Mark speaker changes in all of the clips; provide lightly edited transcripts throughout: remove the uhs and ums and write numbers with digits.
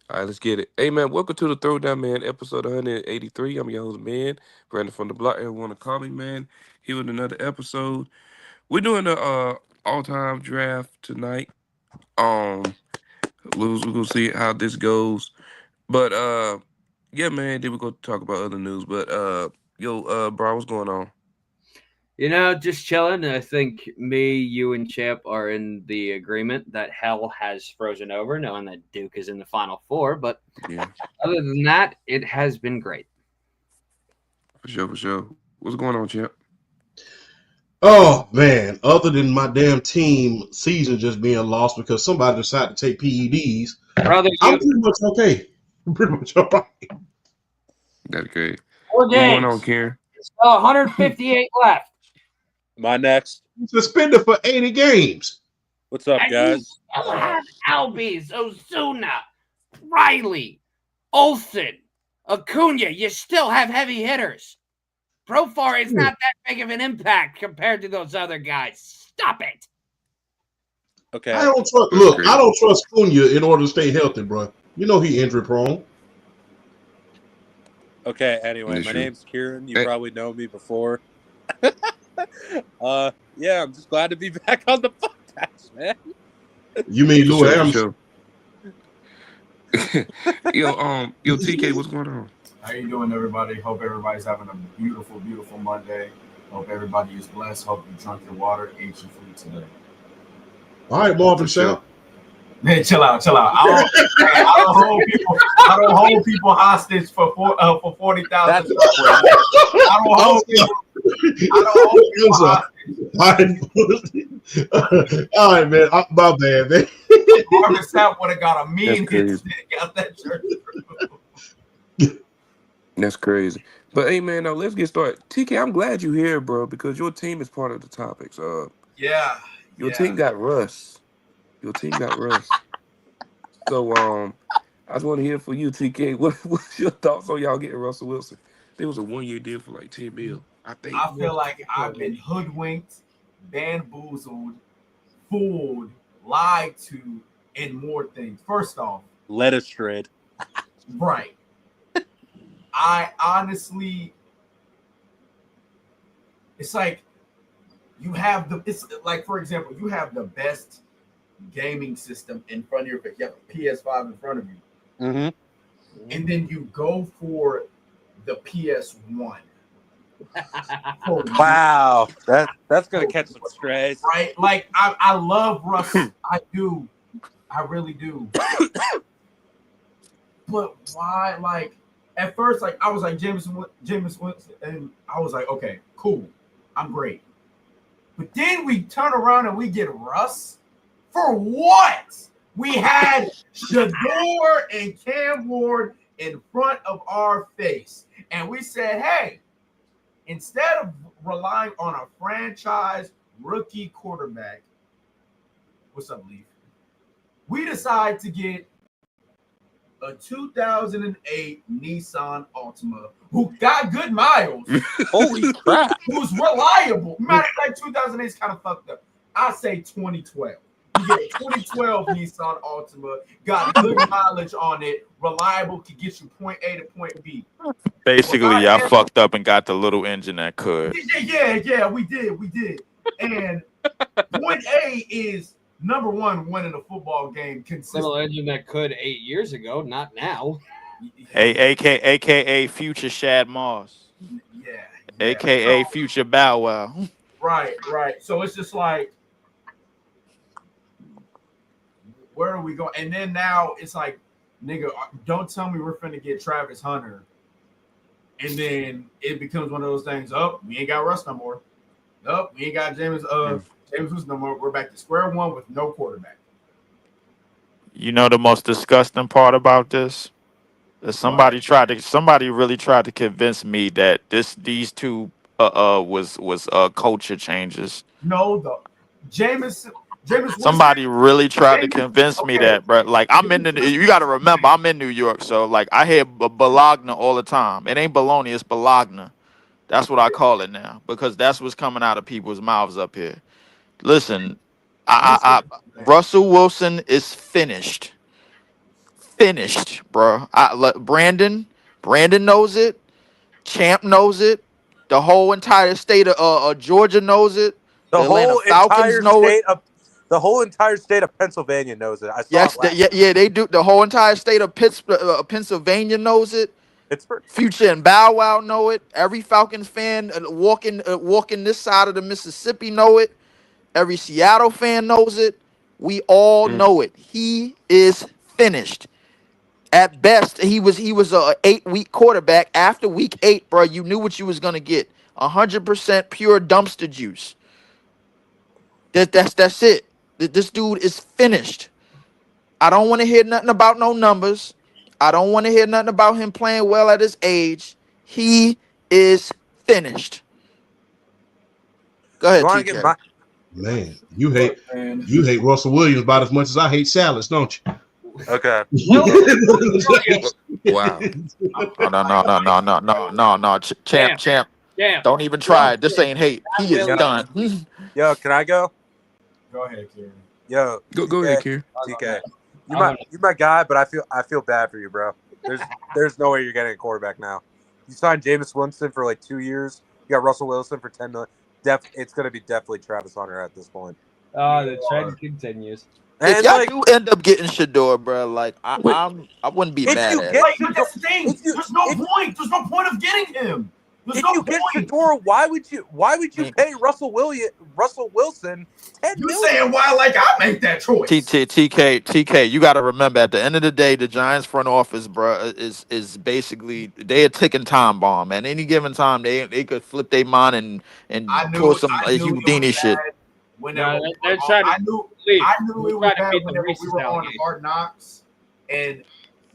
Speaker 1: All right, let's get it. Hey, man, welcome to the Throwdown, man, episode 183. I'm your host, man, Brandon from the block. Everyone to call me, man. Here with another episode. We're doing the all-time draft tonight. Um, we're gonna see how this goes. But yeah, man. Then we're gonna talk about other news. But bro, what's going on?
Speaker 2: Just chilling. I think me, you, and Chip are in the agreement that hell has frozen over, knowing that Duke is in the Final Four. But
Speaker 1: Yeah,
Speaker 2: other than that, it has been great.
Speaker 1: for sure, for sure. What's going on, champ?
Speaker 3: Oh man, other than my damn team season just being lost because somebody decided to take PEDs,
Speaker 2: Brother,
Speaker 3: I'm
Speaker 2: you
Speaker 3: pretty much okay. I'm pretty much all right.
Speaker 1: That's great.
Speaker 2: four
Speaker 1: What's going on,
Speaker 2: games.
Speaker 1: Karen?
Speaker 2: Still 158 left.
Speaker 4: My next.
Speaker 3: Suspended for 80 games.
Speaker 4: What's up,
Speaker 2: And you
Speaker 4: guys?
Speaker 2: still have Albies, Ozuna, Riley, Olson, Acuna. You still have heavy hitters. Profar is not that big of an impact compared to those other guys. Stop it.
Speaker 4: Okay.
Speaker 3: I don't trust.
Speaker 1: That's
Speaker 3: Look,
Speaker 1: great.
Speaker 3: I don't trust Cunha in order to stay healthy, bro. You know he injury prone.
Speaker 4: Okay. Anyway,
Speaker 1: That's
Speaker 4: my
Speaker 1: true.
Speaker 4: name's Kieran. You
Speaker 1: Hey,
Speaker 4: probably know me before. Yeah, I'm just glad to be back on the podcast, man.
Speaker 3: You mean
Speaker 1: for
Speaker 3: Lou
Speaker 1: sure, for
Speaker 3: Adams?
Speaker 1: sure. TK, what's going on?
Speaker 5: How you doing, everybody? Hope everybody's having a beautiful, beautiful Monday. Hope everybody is blessed. Hope you drunk your water, ate your food today.
Speaker 3: All right, Marvin
Speaker 1: For sure.
Speaker 3: Sapp.
Speaker 5: Man, chill out, chill out. I don't hold people hostage for 40,000.
Speaker 4: That's
Speaker 5: I don't hold people. I don't hold people hostage.
Speaker 3: All right, man. My bad, man.
Speaker 5: Marvin Sapp would have got a mean
Speaker 1: That's
Speaker 5: hit
Speaker 1: crazy.
Speaker 5: to got that shirt.
Speaker 1: That's crazy. But hey, man, now let's get started. TK, I'm glad you're here, bro, because your team is part of the topics.
Speaker 5: Yeah,
Speaker 1: Your
Speaker 5: yeah.
Speaker 1: team got Russ. Your team got Russ. So I just want to hear from you, TK. What's your thoughts on y'all getting Russell Wilson? There was a 1 year deal for like 10 mil, I think.
Speaker 5: I feel like I've been hoodwinked, bamboozled, fooled, lied to, and more things. First off,
Speaker 4: let us shred.
Speaker 5: right. I honestly, it's like it's like, for example, you have the best gaming system in front of your face. You have a PS5 in front of you.
Speaker 4: Mm-hmm.
Speaker 5: And then you go for the PS1.
Speaker 4: Wow, that's gonna catch some strays.
Speaker 5: Right? Like, I love Russ. I do. I really do. But why? Like, at first, like, I was like, James Winston, and I was like, okay, cool. I'm great. But then we turn around and we get Russ. For what? We had Shador and Cam Ward in front of our face. And we said, hey, instead of relying on a franchise rookie quarterback, what's up, Leaf? We decide to get a 2008 Nissan Altima who got good miles,
Speaker 4: Holy crap!
Speaker 5: who's reliable. Matter like 2008 is kind of fucked up. I say 2012. You get a 2012 Nissan Altima, got good mileage on it, reliable, could get you point A to point B.
Speaker 6: Basically, y'all fucked up and got the little engine that could.
Speaker 5: Yeah, we did. And point A is number one winning a football game
Speaker 2: Little
Speaker 5: consistently.
Speaker 2: engine that could 8 years ago, not now.
Speaker 6: AKA future Shad Moss,
Speaker 5: Yeah.
Speaker 6: AKA
Speaker 5: So,
Speaker 6: future Bow Wow.
Speaker 5: right. So it's just like, where are we going? And then now it's like, nigga, don't tell me we're finna get Travis Hunter. And then it becomes one of those things. Oh, we ain't got Russ no more. Oh, we ain't got James Wilson no more. We're back to square one with no quarterback.
Speaker 6: You know the most disgusting part about this? That somebody really tried to convince me that these two was culture changes.
Speaker 5: No, the Jameis Winston.
Speaker 6: Somebody really tried to
Speaker 5: Jameis,
Speaker 6: convince me
Speaker 5: okay.
Speaker 6: that, bro. Like you got to remember, I'm in New York, so like I hear Bologna all the time. It ain't Bologna, it's Bologna. That's what I call it now because that's what's coming out of people's mouths up here. Listen,
Speaker 5: Listen,
Speaker 6: Russell Wilson is finished. finished, bro. Brandon knows it. Champ knows it. The whole entire state of Georgia knows it. The Atlanta Falcons know it.
Speaker 4: The whole entire state of Pennsylvania knows it. I saw
Speaker 6: Yes,
Speaker 4: it last
Speaker 6: yeah, they do. The whole entire state of Pennsylvania knows it.
Speaker 4: Pittsburgh.
Speaker 6: Future and Bow Wow know it. Every Falcons fan walking this side of the Mississippi know it. Every Seattle fan knows it. We all know it. He is finished. At best, he was a 8-week quarterback. After week 8, bro, you knew what you was gonna get. 100% pure dumpster juice. That's it. This dude is finished. I don't want to hear nothing about no numbers. I don't want to hear nothing about him playing well at his age. He is finished. Go ahead,
Speaker 4: You want to
Speaker 6: TK.
Speaker 4: get my
Speaker 3: Man, you hate Russell Williams about as much as I hate salads, don't you?
Speaker 4: okay?
Speaker 1: Wow.
Speaker 6: No. Champ.
Speaker 2: Damn.
Speaker 6: Don't even try it. This ain't hate. He is done.
Speaker 4: Yo, can I go?
Speaker 5: Go ahead, Kieran.
Speaker 4: Yo,
Speaker 1: Go ahead, Kier.
Speaker 4: TK. You my guy, but I feel bad for you, bro. There's no way you're getting a quarterback now. You signed Jameis Winston for like 2 years. You got Russell Wilson for $10 million. It's gonna be definitely Travis Hunter at this point.
Speaker 2: The trend continues.
Speaker 6: If
Speaker 4: And
Speaker 6: y'all
Speaker 4: like,
Speaker 6: do end up getting Shador, bro, like I wouldn't be
Speaker 4: If
Speaker 6: mad
Speaker 4: you
Speaker 6: at
Speaker 4: get-
Speaker 6: it.
Speaker 5: Like, but that's the thing. There's no point. There's no point of getting him. There's
Speaker 4: if
Speaker 5: no
Speaker 4: you get
Speaker 5: point.
Speaker 4: Shador, why would you pay Russell Wilson $10
Speaker 5: You
Speaker 4: million?
Speaker 5: saying why? Like I make that choice.
Speaker 6: TK, you got to remember at the end of the day, the Giants front office, bro, is basically they a ticking time bomb. At any given time, they could flip their mind and pull some Houdini shit.
Speaker 5: Whenever
Speaker 2: they're trying to
Speaker 5: I knew
Speaker 2: leave.
Speaker 5: it was
Speaker 2: Trying to
Speaker 5: bad
Speaker 2: beat the
Speaker 5: whenever we
Speaker 2: racist
Speaker 5: were on
Speaker 2: allegation.
Speaker 5: Hard Knocks, and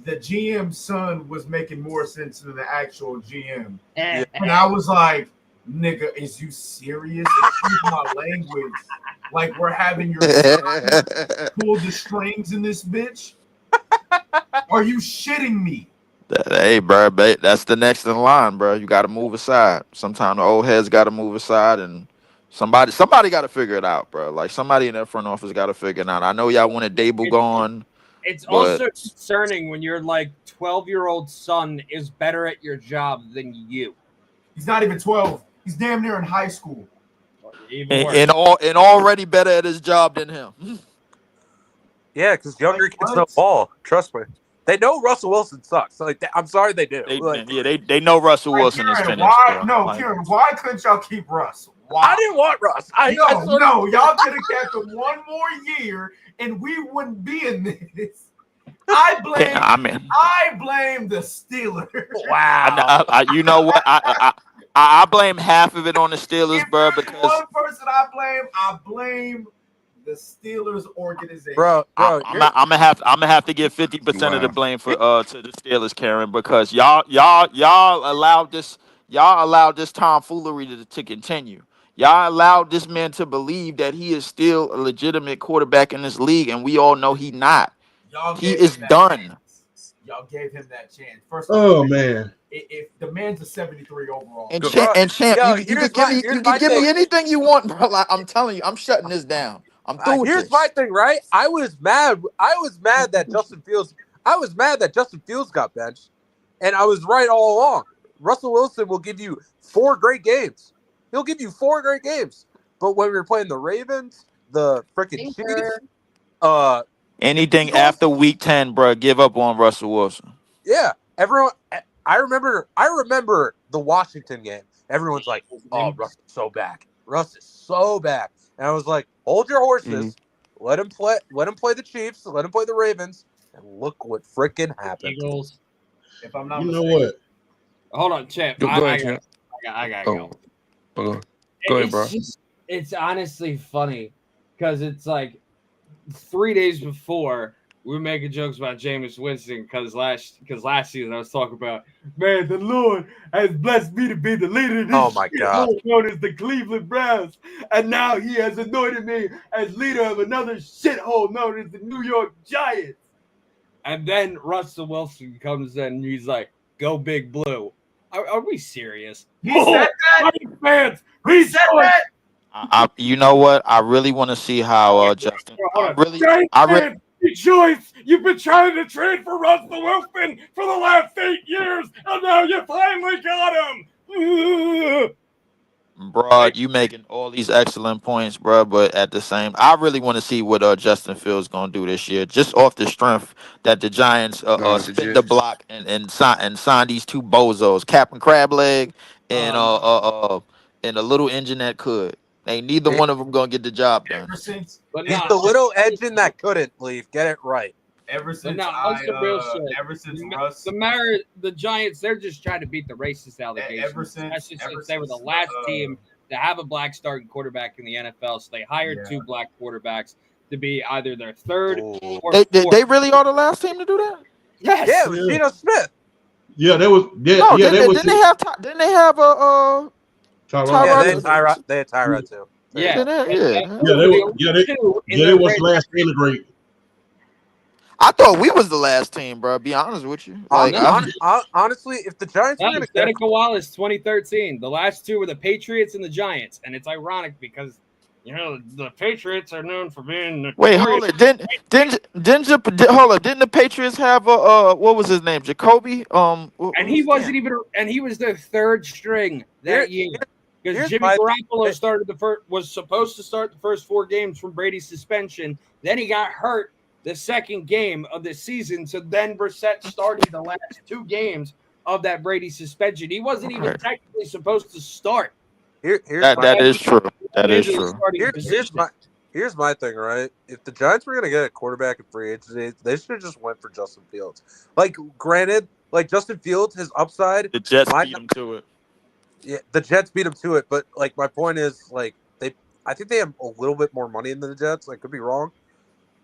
Speaker 5: the GM's son was making more sense than the actual GM.
Speaker 2: Eh,
Speaker 5: And I was like, nigga, is you serious? Excuse my language. Like we're having your son pull the strings in this bitch? Are you shitting me?
Speaker 6: Hey, bro, that's the next in line, bro. You got to move aside. Sometimes the old heads got to move aside, and somebody got to figure it out, bro. Like somebody in that front office got to figure it out. I know y'all wanted Dable gone.
Speaker 2: It's
Speaker 6: But-
Speaker 2: also concerning when your 12-year-old son is better at your job than you.
Speaker 5: He's not even 12. He's damn near in high school.
Speaker 2: Even worse.
Speaker 6: And already better at his job than him.
Speaker 4: Yeah, because younger
Speaker 5: Like,
Speaker 4: kids
Speaker 5: what?
Speaker 4: know ball. Trust me. They know Russell Wilson sucks. I'm sorry they do.
Speaker 6: They know Russell
Speaker 5: Like,
Speaker 6: Wilson is
Speaker 5: Kieran,
Speaker 6: finished.
Speaker 5: why?
Speaker 6: bro.
Speaker 5: No,
Speaker 6: Like,
Speaker 5: Kieran, why couldn't y'all keep Russ? Why?
Speaker 4: I didn't want Russ.
Speaker 5: No, y'all could have kept him one more year, and we wouldn't be in this. I blame the Steelers.
Speaker 4: Wow.
Speaker 6: You know what? I blame half of it on the Steelers,
Speaker 5: If
Speaker 6: bro,
Speaker 5: there's
Speaker 6: because
Speaker 5: one person I blame the Steelers organization.
Speaker 4: Bro,
Speaker 6: I'm gonna have to give 50% of the
Speaker 1: Wow.
Speaker 6: blame for to the Steelers, Karen, because y'all allowed this tomfoolery to continue. Y'all allowed this man to believe that he is still a legitimate quarterback in this league, and we all know he not.
Speaker 5: Y'all
Speaker 6: He
Speaker 5: gave
Speaker 6: is
Speaker 5: him that
Speaker 6: done.
Speaker 5: chance. Y'all gave him that chance. First of all,
Speaker 3: Oh man,
Speaker 5: if the man's a 73 overall,
Speaker 6: And
Speaker 4: Bro,
Speaker 6: champ,
Speaker 4: yo,
Speaker 6: you
Speaker 4: here's
Speaker 6: can give me anything you want, bro. Like, I'm telling you, I'm shutting this down. I'm through with
Speaker 4: here's
Speaker 6: this.
Speaker 4: my thing, right? I was mad that Justin Fields got benched, and I was right all along. Russell Wilson will give you 4 great games. He'll give you 4 great games. But when we were playing the Ravens, the freaking Chiefs,
Speaker 6: Anything after week 10, bro, give up on Russell Wilson.
Speaker 4: yeah, everyone. I remember the Washington game. Everyone's like, "Oh, Russ is so back. Russ is so back." And I was like, "Hold your horses. Let him play. Let him play the Chiefs. Let him play the Ravens." And look what freaking happened.
Speaker 2: Eagles.
Speaker 5: if I'm not
Speaker 3: you know
Speaker 5: mistaken.
Speaker 3: what?
Speaker 2: Hold on, champ.
Speaker 1: Go ahead, champ.
Speaker 2: I gotta go.
Speaker 1: Go ahead, bro.
Speaker 2: It's honestly funny because it's like 3 days before we were making jokes about Jameis Winston because last season I was talking about, man, the Lord has blessed me to be the leader of this
Speaker 4: Oh, my God.
Speaker 2: shithole known as the Cleveland Browns, and now he has anointed me as leader of another shithole known as the New York Giants. And then Russell Wilson comes in and he's like, "Go Big Blue." Are we serious?
Speaker 5: He said that.
Speaker 2: Fans,
Speaker 5: He said that.
Speaker 6: You know what? I really want to see how Justin. I really
Speaker 2: Rejoice! You've been trying to trade for Russell Wilson for the last 8 years, and now you finally got him.
Speaker 6: Bro, you making all these excellent points, bro. But at the same, I really want to see what Justin Fields gonna do this year, just off the strength that the Giants
Speaker 1: The
Speaker 6: spin the
Speaker 1: Jets.
Speaker 6: block and sign these two bozos, Captain Crableg and a little engine that could. Ain't neither one of them gonna get the job done.
Speaker 5: Ever since,
Speaker 2: But
Speaker 4: He's
Speaker 2: nah,
Speaker 4: the little engine that couldn't leave. Get it right.
Speaker 5: ever
Speaker 2: but
Speaker 5: since
Speaker 2: nah, that's the real shit.
Speaker 5: ever since Russ,
Speaker 2: The Giants, they're just trying to beat the racist allegations.
Speaker 5: ever since-
Speaker 2: Especially
Speaker 5: ever
Speaker 2: since they were the
Speaker 5: since,
Speaker 2: last team to have a black starting quarterback in the NFL. So they hired
Speaker 5: Yeah.
Speaker 2: 2 black quarterbacks to be either their third
Speaker 4: Ooh.
Speaker 2: or
Speaker 6: They
Speaker 2: fourth.
Speaker 6: really are the last team to do that.
Speaker 2: Yes.
Speaker 4: Yeah, it was Geno Smith.
Speaker 3: Yeah, that was. Yeah,
Speaker 6: No,
Speaker 3: yeah, that was.
Speaker 6: didn't they have a
Speaker 3: Tyrod.
Speaker 6: Tyrod-
Speaker 4: Yeah, they had Tyrod too.
Speaker 2: Yeah.
Speaker 6: didn't they-
Speaker 3: Yeah, they were. Yeah, they was last to integrate.
Speaker 6: I thought we was the last team, bro. Be honest with you. Like,
Speaker 4: Honestly, if the Giants were
Speaker 2: No,
Speaker 4: going to get
Speaker 2: Seneca Wallace, 2013. The last 2 were the Patriots and the Giants, and it's ironic because the Patriots are known for being
Speaker 6: wait, hold it. Didn't the Patriots have what was his name? Jacoby?
Speaker 2: And he wasn't even, and he was their 3rd string that year because
Speaker 4: here's
Speaker 2: Jimmy
Speaker 4: my-
Speaker 2: Garoppolo was supposed to start the first 4 games from Brady's suspension. Then he got hurt the 2nd game of the season, so then Brissett started the last 2 games of that Brady suspension. He wasn't even technically supposed to start.
Speaker 6: that is true. That is true.
Speaker 4: Here's my thing, right? If the Giants were going to get a quarterback in free agency, they should have just went for Justin Fields. Like, granted, like Justin Fields, his upside.
Speaker 6: The Jets beat him to it.
Speaker 4: Yeah, the Jets beat him to it, but like my point is, like I think they have a little bit more money than the Jets. I could be wrong.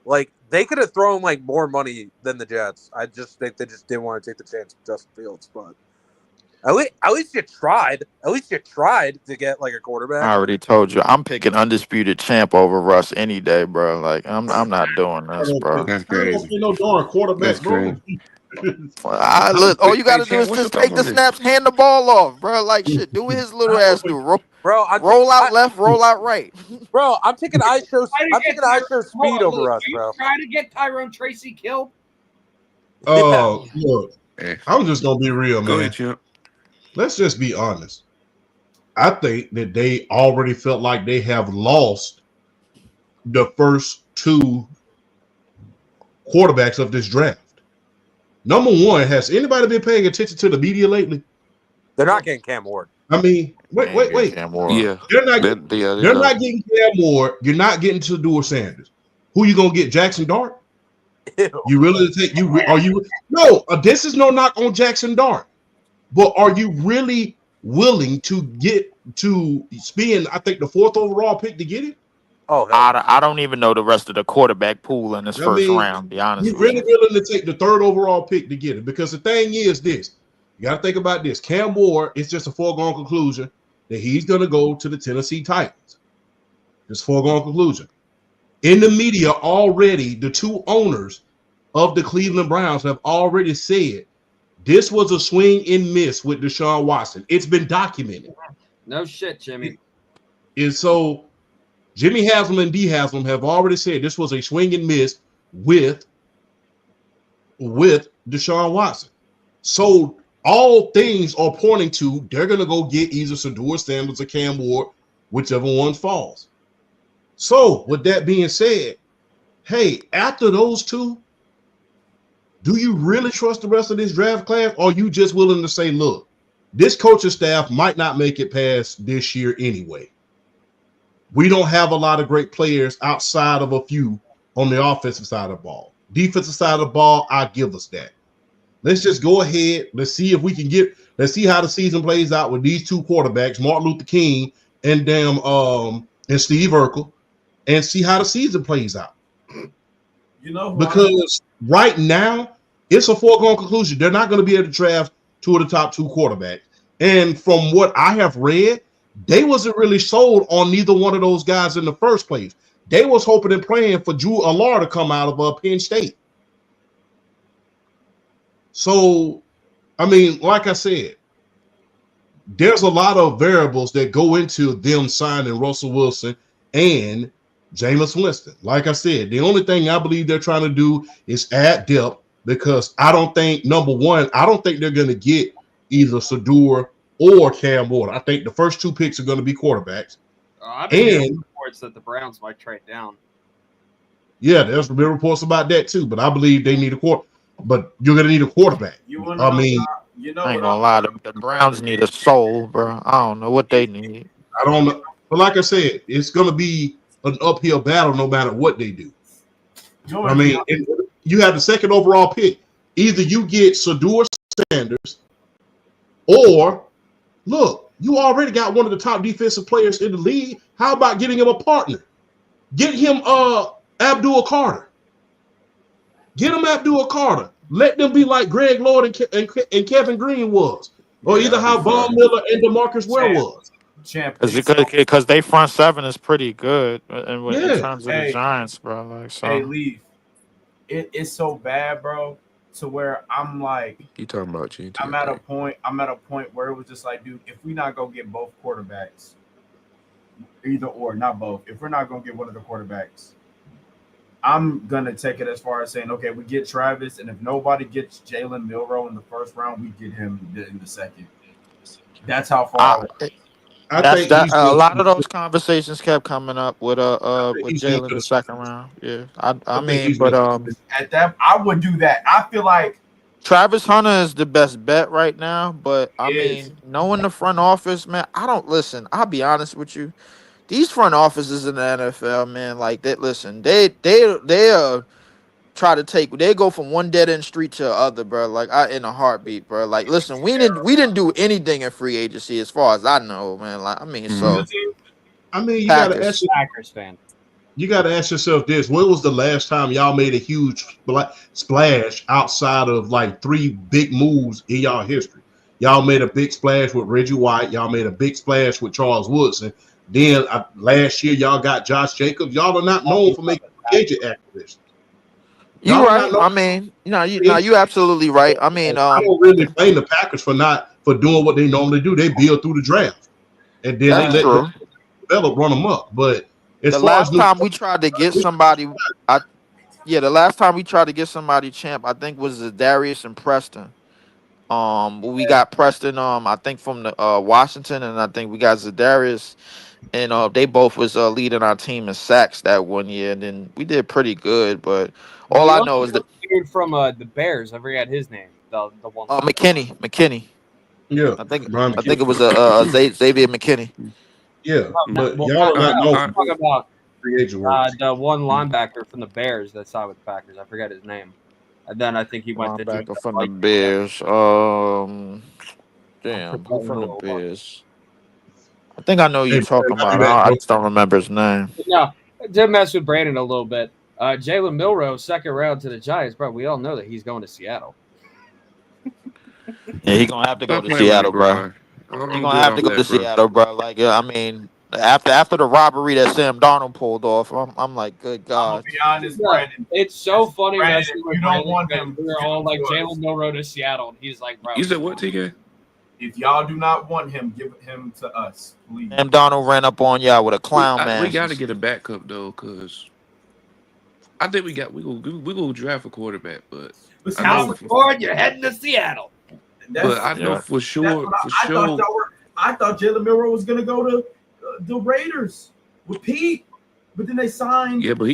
Speaker 4: Like they could have thrown like more money than the Jets. I just think they just didn't want to take the chance with Justin Fields. But at least you tried. At least you tried to get like a quarterback.
Speaker 6: I already told you, I'm picking undisputed champ over Russ any day, bro. Like I'm not doing this, bro.
Speaker 1: That's
Speaker 3: I don't
Speaker 1: crazy.
Speaker 3: see no darn quarterback,
Speaker 1: That's
Speaker 3: bro.
Speaker 1: crazy.
Speaker 6: Look, all you got to do is
Speaker 1: What's
Speaker 6: just
Speaker 1: your
Speaker 6: take
Speaker 1: thought
Speaker 6: the
Speaker 1: on this?
Speaker 6: snaps, hand the ball off, bro. Like shit, do what his little ass do.
Speaker 4: Bro,
Speaker 6: Roll out left, roll out right.
Speaker 4: Bro, I'm taking ISO speed over us, bro.
Speaker 2: Trying to get Tyrone Tracy killed.
Speaker 3: Look,
Speaker 1: Hey,
Speaker 3: I'm just gonna be real,
Speaker 1: go
Speaker 3: man.
Speaker 1: ahead, champ.
Speaker 3: Let's just be honest. I think that they already felt like they have lost the first 2 quarterbacks of this draft. Number 1, has anybody been paying attention to the media lately?
Speaker 4: They're not getting Cam Ward.
Speaker 3: I mean, wait.
Speaker 6: Cam Ward.
Speaker 1: Yeah,
Speaker 3: They're not.
Speaker 1: they're
Speaker 3: They're not getting Cam Ward. You're not getting Shedeur Sanders. Who you gonna get? Jackson Dart? You really take you? Are you? No. This is no knock on Jackson Dart, but are you really willing to get to spend? I think the 4th overall pick to get it.
Speaker 4: Oh,
Speaker 6: I don't even know the rest of the quarterback pool in this first round. Be honest
Speaker 3: You're
Speaker 6: with
Speaker 3: really
Speaker 6: you.
Speaker 3: willing to take the 3rd overall pick to get it because the thing is this: you got to think about this. Cam Ward is just a foregone conclusion that he's going to go to the Tennessee Titans. Just foregone conclusion. In the media already, the 2 owners of the Cleveland Browns have already said this was a swing and miss with Deshaun Watson. It's been documented.
Speaker 2: No shit, Jimmy.
Speaker 3: And so Jimmy Haslam and D. Haslam have already said this was a swing and miss with Deshaun Watson. So all things are pointing to they're going to go get either Shedeur Sanders or Cam Ward, whichever one falls. So with that being said, hey, after those 2, do you really trust the rest of this draft class, or are you just willing to say, look, this coaching staff might not make it past this year anyway? We don't have a lot of great players outside of a few on the offensive side of the ball. Defensive side of the ball, I'll give us that. Let's just go ahead. Let's see if we can let's see how the season plays out with these 2 quarterbacks, Martin Luther King and and Steve Urkel, and see how the season plays out.
Speaker 5: You know,
Speaker 3: because right now it's a foregone conclusion. They're not going to be able to draft 2 of the top 2 quarterbacks. And from what I have read, they wasn't really sold on neither one of those guys in the first place. They was hoping and praying for Drew Allard to come out of Penn State. So, I mean, like I said, there's a lot of variables that go into them signing Russell Wilson and Jameis Winston. Like I said, the only thing I believe they're trying to do is add depth because I don't think, number one, I don't think they're going to get either Sador or Cam Ward. I think the first two picks are going to be quarterbacks.
Speaker 2: I've been hearing
Speaker 3: And
Speaker 2: reports that the Browns might trade down.
Speaker 3: yeah, there's been reports about that too, but I believe they need a quarter. But you're going to need a quarterback.
Speaker 5: You want
Speaker 3: I
Speaker 5: to know?
Speaker 3: mean,
Speaker 5: You know
Speaker 6: I ain't
Speaker 5: what?
Speaker 6: gonna lie, the Browns need a soul, bro. I don't know what they need.
Speaker 3: I don't know. But like I said, it's going to be an uphill battle no matter what they do.
Speaker 5: You know
Speaker 3: I mean, you have the second overall pick. Either you get Sador Sanders, or look, you already got one of the top defensive players in the league. How about getting him a partner? Get him Abdul Carter. Get him Abdul Carter. Let them be like Greg Lord and Kevin Green was, or either how Von Miller and DeMarcus Ware was.
Speaker 5: champ.
Speaker 6: Because they front seven is pretty good in
Speaker 3: Yeah.
Speaker 6: terms of the
Speaker 5: Hey.
Speaker 6: Giants, bro. Like, so
Speaker 5: Hey, Leaf. It's so bad, bro, to where I'm like,
Speaker 1: You talking about GT?
Speaker 5: I'm at a point where it was just like, dude, if we not gonna get both quarterbacks, either or, not both. If we're not gonna get one of the quarterbacks, I'm gonna take it as far as saying, okay, we get Travis, and if nobody gets Jalen Milroe in the first round, we get him in the second. That's how far.
Speaker 3: I
Speaker 6: that's
Speaker 3: think
Speaker 6: that.
Speaker 3: he's
Speaker 6: A lot of those conversations kept coming up with with
Speaker 3: he's
Speaker 6: Jalen
Speaker 3: going
Speaker 6: in the
Speaker 3: to-
Speaker 6: second round. Yeah, I
Speaker 3: think
Speaker 6: mean,
Speaker 3: he's
Speaker 6: but
Speaker 3: going
Speaker 5: At that, I would do that. I feel like
Speaker 6: Travis Hunter is the best bet right now. But I
Speaker 5: He is.
Speaker 6: mean, knowing the front office, man, I don't listen. I'll be honest with you. These front offices in the NFL, man, like that. Listen, they try to they go from one dead end street to the other, bro. Like in a heartbeat, bro. Like, listen, we didn't do anything in free agency as far as I know, man. Like, I mean, so
Speaker 3: I mean, you got to
Speaker 6: Packers.
Speaker 3: ask.
Speaker 2: Packers fan.
Speaker 3: You got to ask yourself this: when was the last time y'all made a huge splash outside of like 3 big moves in y'all history? Y'all made a big splash with Reggie White. Y'all made a big splash with Charles Woodson. Then last year, y'all got Josh Jacobs. Y'all are not known for making agent acquisitions.
Speaker 6: You
Speaker 3: Y'all are
Speaker 6: right.
Speaker 3: not
Speaker 6: I
Speaker 3: known.
Speaker 6: mean, you absolutely right. I mean,
Speaker 3: I don't really blame the Packers for doing what they normally do. They build through the draft, and then they
Speaker 6: that's
Speaker 3: let
Speaker 6: true.
Speaker 3: the develop run them up. But as
Speaker 6: The
Speaker 3: far as
Speaker 6: last time we tried to get somebody, the last time we tried to get somebody champ, I think was Darius and Preston. We got Preston, I think from the Washington, and I think we got Zadarius, and they both was leading our team in sacks that one year, and then we did pretty good. But all I know is that
Speaker 2: dude from the Bears. I forgot his name. The one.
Speaker 6: McKinney.
Speaker 3: yeah,
Speaker 6: I think
Speaker 3: Brian
Speaker 6: I think it was Xavier McKinney.
Speaker 3: Yeah, but
Speaker 2: Well,
Speaker 3: y'all are not known
Speaker 2: I'm talking about
Speaker 3: free agent work.
Speaker 2: the one linebacker from the Bears that signed with the Packers. I forget his name. And then I think he went to
Speaker 6: Linebacker from the
Speaker 2: like,
Speaker 6: Bears. Damn, who from the Bears? I think I know who
Speaker 3: Hey,
Speaker 6: you're talking
Speaker 3: I'll be
Speaker 6: about.
Speaker 3: back,
Speaker 6: I
Speaker 3: bro.
Speaker 6: just don't remember his name.
Speaker 2: No, to mess with Brandon a little bit. Jalen Milroe, second round to the Giants, bro. We all know that he's going to Seattle.
Speaker 6: Yeah, he gonna have to go
Speaker 1: Stop
Speaker 6: to
Speaker 1: playing with me,
Speaker 6: Seattle, bro.
Speaker 1: Brian. I don't
Speaker 6: He
Speaker 1: do
Speaker 6: gonna
Speaker 1: it
Speaker 6: have
Speaker 1: off
Speaker 6: to go
Speaker 1: that,
Speaker 6: to
Speaker 1: bro.
Speaker 6: Seattle, bro. Like, I mean, after the robbery that Sam Darnold pulled off, I'm like, good
Speaker 5: I'm gonna
Speaker 6: God.
Speaker 5: be honest,
Speaker 2: Yeah,
Speaker 5: Brandon.
Speaker 2: it's so funny
Speaker 5: Brandon,
Speaker 2: messing
Speaker 5: if
Speaker 2: with
Speaker 5: you don't
Speaker 2: Brandon
Speaker 5: want
Speaker 2: because
Speaker 5: him,
Speaker 2: we're
Speaker 5: give
Speaker 2: all
Speaker 5: him
Speaker 2: like
Speaker 5: to us.
Speaker 2: Jalen Milroe to Seattle, and he's like, bro.
Speaker 1: You said what, TK?
Speaker 5: If y'all do not want him, give him to us, please.
Speaker 6: Sam Darnold ran up on y'all with a clown
Speaker 1: We
Speaker 6: mask.
Speaker 1: got to get a backup though, cause I think we go draft a quarterback, but
Speaker 5: But
Speaker 1: I
Speaker 5: see,
Speaker 1: know
Speaker 2: House Ford, you're heading to Seattle.
Speaker 1: but I know
Speaker 6: Yeah.
Speaker 1: for sure,
Speaker 5: I thought Jalen Milroe was gonna go to the Raiders with Pete, but then they signed.
Speaker 1: yeah, but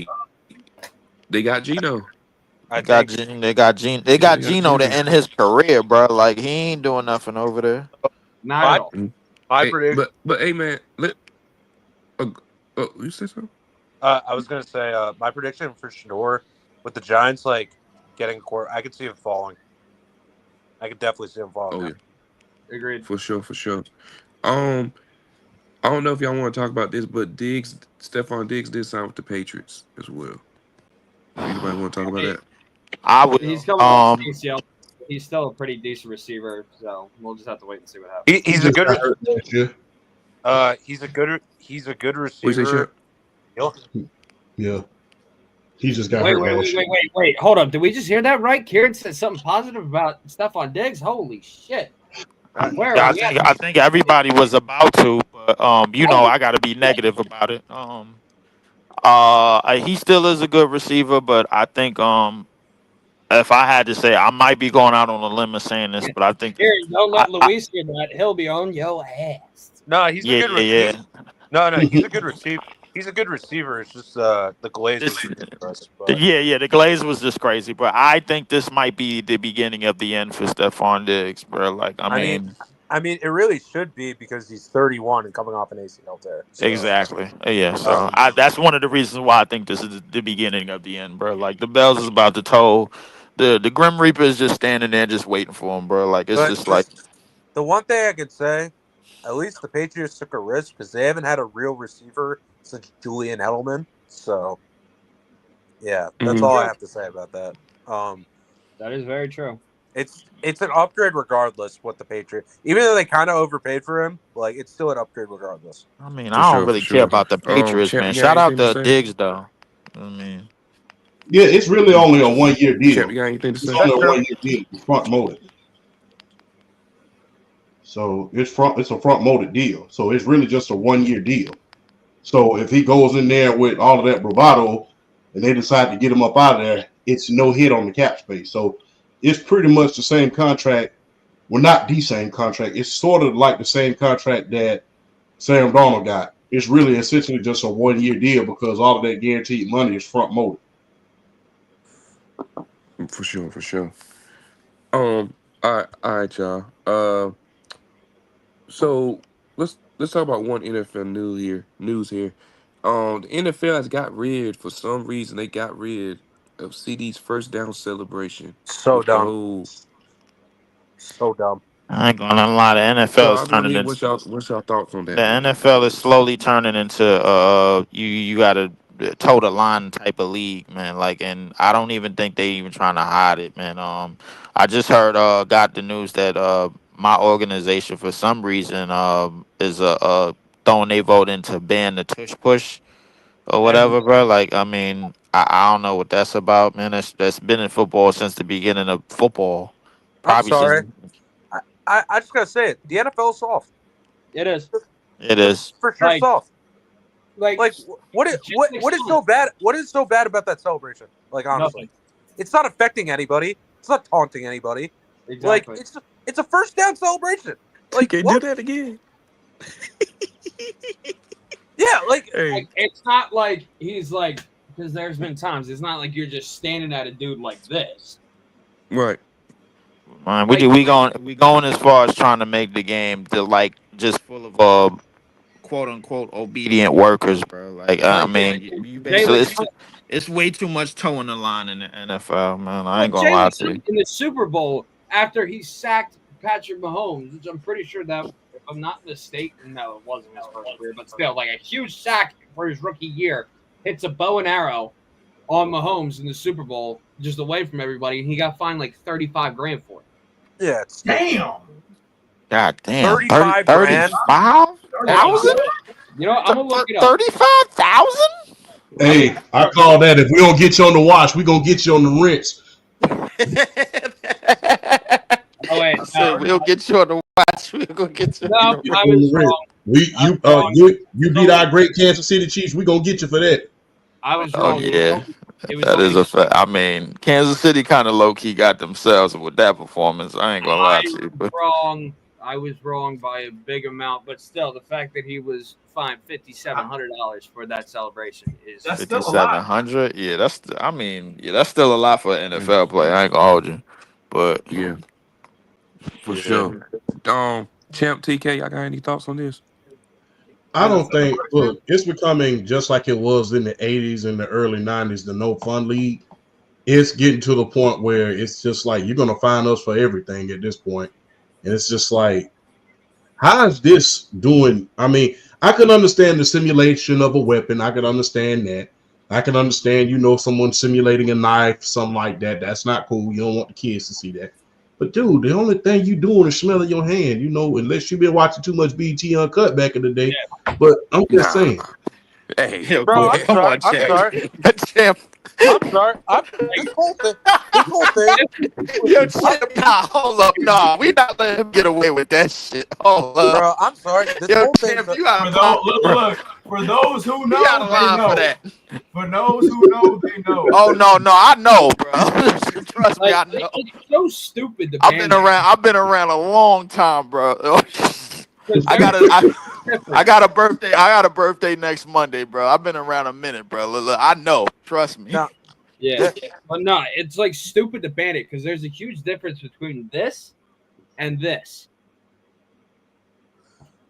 Speaker 1: they got Gino.
Speaker 6: They got Gino to end his career, bro. Like, he ain't doing nothing over there.
Speaker 2: Not at all.
Speaker 4: My
Speaker 1: Hey,
Speaker 4: prediction.
Speaker 1: but hey, man, you say something?
Speaker 4: I was gonna say my prediction for Shador with the Giants, like getting a court. I could see him falling. I could definitely see him falling.
Speaker 1: Oh
Speaker 4: now.
Speaker 1: yeah,
Speaker 2: Agreed.
Speaker 1: for sure. I don't know if y'all want to talk about this, but Stephon Diggs did sign with the Patriots as well. Anybody want to talk about that?
Speaker 6: I would.
Speaker 2: He's coming off ACL. He's still a pretty decent receiver, so we'll just have to wait and see what happens.
Speaker 4: He's a good.
Speaker 3: got hurt last year.
Speaker 4: He's a good
Speaker 1: What you say,
Speaker 4: receiver.
Speaker 1: Shep?
Speaker 3: Yeah, he just got
Speaker 2: Wait,
Speaker 3: hurt
Speaker 2: wait,
Speaker 3: last
Speaker 2: wait,
Speaker 3: year.
Speaker 2: wait, wait. Hold up. Did we just hear that right? Kieran said something positive about Stephon Diggs. Holy shit. Where
Speaker 6: Yeah,
Speaker 2: are we at?
Speaker 6: I think everybody was about to, but I got to be negative about it. He still is a good receiver, but I think if I had to say, I might be going out on a limb of saying this, but I think
Speaker 2: Here, don't
Speaker 6: I,
Speaker 2: let Luis hear that. He'll be on your ass.
Speaker 4: No, he's a
Speaker 6: yeah,
Speaker 4: good
Speaker 6: yeah,
Speaker 4: receiver.
Speaker 6: yeah.
Speaker 4: No, he's a good receiver. He's a good receiver. It's just the glaze was
Speaker 6: This,
Speaker 4: ridiculous. But
Speaker 6: yeah, the glaze was just crazy, but I think this might be the beginning of the end for Stephon Diggs, bro. Like, I
Speaker 4: I mean,
Speaker 6: mean,
Speaker 4: it really should be because he's 31 and coming off an ACL tear. So,
Speaker 6: exactly. Yeah, so
Speaker 4: um,
Speaker 6: that's one of the reasons why I think this is the beginning of the end, bro. Like, the bells is about to toll. The Grim Reaper is just standing there, just waiting for him, bro. Like, it's
Speaker 4: but
Speaker 6: just like,
Speaker 4: just the one thing I could say, at least the Patriots took a risk because they haven't had a real receiver since Julian Edelman. So, yeah, that's
Speaker 1: Mhm.
Speaker 4: all I have to say about that.
Speaker 2: That is very true.
Speaker 4: It's an upgrade regardless. What the Patriots, even though they kind of overpaid for him, like it's still an upgrade regardless.
Speaker 6: I mean,
Speaker 1: For
Speaker 6: I don't
Speaker 1: sure, for
Speaker 6: really care
Speaker 1: sure.
Speaker 6: about the Patriots,
Speaker 1: Champ,
Speaker 6: man.
Speaker 1: you got
Speaker 6: Shout out
Speaker 1: anything to
Speaker 6: to
Speaker 1: say?
Speaker 6: Diggs, though. I mean,
Speaker 3: Yeah, it's really only a 1 year
Speaker 1: Champ, you
Speaker 3: deal.
Speaker 1: got anything to
Speaker 3: It's
Speaker 1: say?
Speaker 3: only
Speaker 4: That's
Speaker 3: a
Speaker 4: true.
Speaker 3: 1 year deal. It's front loaded. So it's a front loaded deal. So it's really just a 1 year deal. So if he goes in there with all of that bravado and they decide to get him up out of there, it's no hit on the cap space. So it's pretty much the same contract. Well, not the same contract. It's sort of like the same contract that Sam Darnold got. It's really essentially just a 1 year deal because all of that guaranteed money is front loaded.
Speaker 1: For sure, for sure. All right, y'all. So let's talk about one NFL news here. The NFL has got rid for some reason. They got rid of CD's first down celebration
Speaker 4: So
Speaker 1: with the
Speaker 4: dumb.
Speaker 1: whole.
Speaker 4: So dumb.
Speaker 6: I ain't gonna lie. The
Speaker 1: So
Speaker 6: NFL is
Speaker 1: I want to
Speaker 6: turning
Speaker 1: hear
Speaker 6: into
Speaker 1: what's y'all thoughts on
Speaker 6: the
Speaker 1: that, man.
Speaker 6: NFL is slowly turning into you got to toe the line type of league, man. Like, and I don't even think they even trying to hide it, man. I just heard got the news that my organization for some reason is throwing their vote in to ban the tush push or whatever, bro. Like, I mean, I don't know what that's about, man. That's been in football since the beginning of football,
Speaker 4: I'm
Speaker 6: probably since
Speaker 4: sorry. I just gotta say it. The NFL is soft.
Speaker 2: It is.
Speaker 6: it is.
Speaker 4: For sure,
Speaker 2: Like-
Speaker 4: soft.
Speaker 2: Like
Speaker 4: Like what is
Speaker 2: just
Speaker 4: what is so bad? What is so bad about that celebration? Like honestly, it's not affecting anybody. It's not taunting anybody.
Speaker 2: exactly.
Speaker 4: Like it's a first down celebration. Like
Speaker 1: TK,
Speaker 4: what?
Speaker 1: do that again.
Speaker 4: Yeah, like
Speaker 1: Hey,
Speaker 2: Like, it's not like he's like, because there's been times it's not like you're just standing at a dude like this.
Speaker 1: right.
Speaker 6: Man,
Speaker 2: Like-
Speaker 6: we going as far as trying to make the game to like just full of quote unquote obedient workers, bro. Like I mean, you basically it's way too much toeing the line in the NFL, man. I ain't gonna lie to you.
Speaker 2: In the Super Bowl after he sacked Patrick Mahomes, which I'm pretty sure that, if I'm not mistaken, no, it wasn't his first career, but still, like a huge sack for his rookie year, hits a bow and arrow on Mahomes in the Super Bowl, just away from everybody, and he got fined like $35,000 for it.
Speaker 4: yeah, it's
Speaker 5: Damn.
Speaker 6: God damn,
Speaker 4: 35 grand?
Speaker 6: 35,000?
Speaker 2: You know, I'm gonna look it up.
Speaker 6: 35,000?
Speaker 3: Hey, I call that if we don't get you on the watch, we gonna get you on the rinse.
Speaker 2: Oh wait,
Speaker 6: So we'll get you on the watch. We're gonna get you.
Speaker 2: no, I was wrong.
Speaker 3: You beat our great Kansas City Chiefs, we gonna get you for that.
Speaker 2: I was
Speaker 6: Oh
Speaker 2: wrong.
Speaker 6: yeah,
Speaker 2: It was
Speaker 6: that is
Speaker 2: only-
Speaker 6: a fact. I mean, Kansas City kind of low key got themselves with that performance. I ain't gonna lie to you, but
Speaker 2: wrong. I was wrong by a big amount, but still, the fact that he was fined $5,700 for that celebration is
Speaker 5: That's still a lot.
Speaker 6: 5,700. Yeah, that's still a lot for an NFL player. I ain't gonna hold you, but
Speaker 1: Yeah, for
Speaker 6: yeah.
Speaker 1: sure. Champ TK, y'all got any thoughts on this?
Speaker 3: I don't think. Look, it's becoming just like it was in the '80s and the early '90s, the no fun league. It's getting to the point where it's just like you're gonna find us for everything at this point, and it's just like, how is this doing? I mean, I can understand the simulation of a weapon. I can understand that. I can understand, someone simulating a knife, something like that. That's not cool. You don't want the kids to see that. But dude, the only thing you doing is smelling your hand, unless you've been watching too much BT Uncut back in the day. Yeah. But I'm just saying.
Speaker 1: Hey,
Speaker 6: Yo,
Speaker 4: Bro,
Speaker 6: boy, come on,
Speaker 4: I'm sorry.
Speaker 6: Champ.
Speaker 4: I'm sorry. This whole thing.
Speaker 6: Yo, Champ, nah, hold up, nah, we not letting him get away with that shit. Hold up,
Speaker 4: Bro, I'm sorry. This
Speaker 6: yo,
Speaker 4: whole thing.
Speaker 6: Champ, you out
Speaker 5: For
Speaker 6: of
Speaker 5: those,
Speaker 6: pocket, bro.
Speaker 5: look, For those who
Speaker 6: You
Speaker 5: know,
Speaker 6: gotta
Speaker 5: they
Speaker 6: lie
Speaker 5: know.
Speaker 6: for that.
Speaker 5: For those who know, they know.
Speaker 6: Oh no, I know, bro. Trust me, I know.
Speaker 2: It's so stupid. The
Speaker 6: I've been around a long time, bro. I got a birthday. I got a birthday next Monday, bro. I've been around a minute, bro. Look, I know. Trust me.
Speaker 4: No.
Speaker 2: Yeah, but no, it's like stupid to ban it because there's a huge difference between this and this.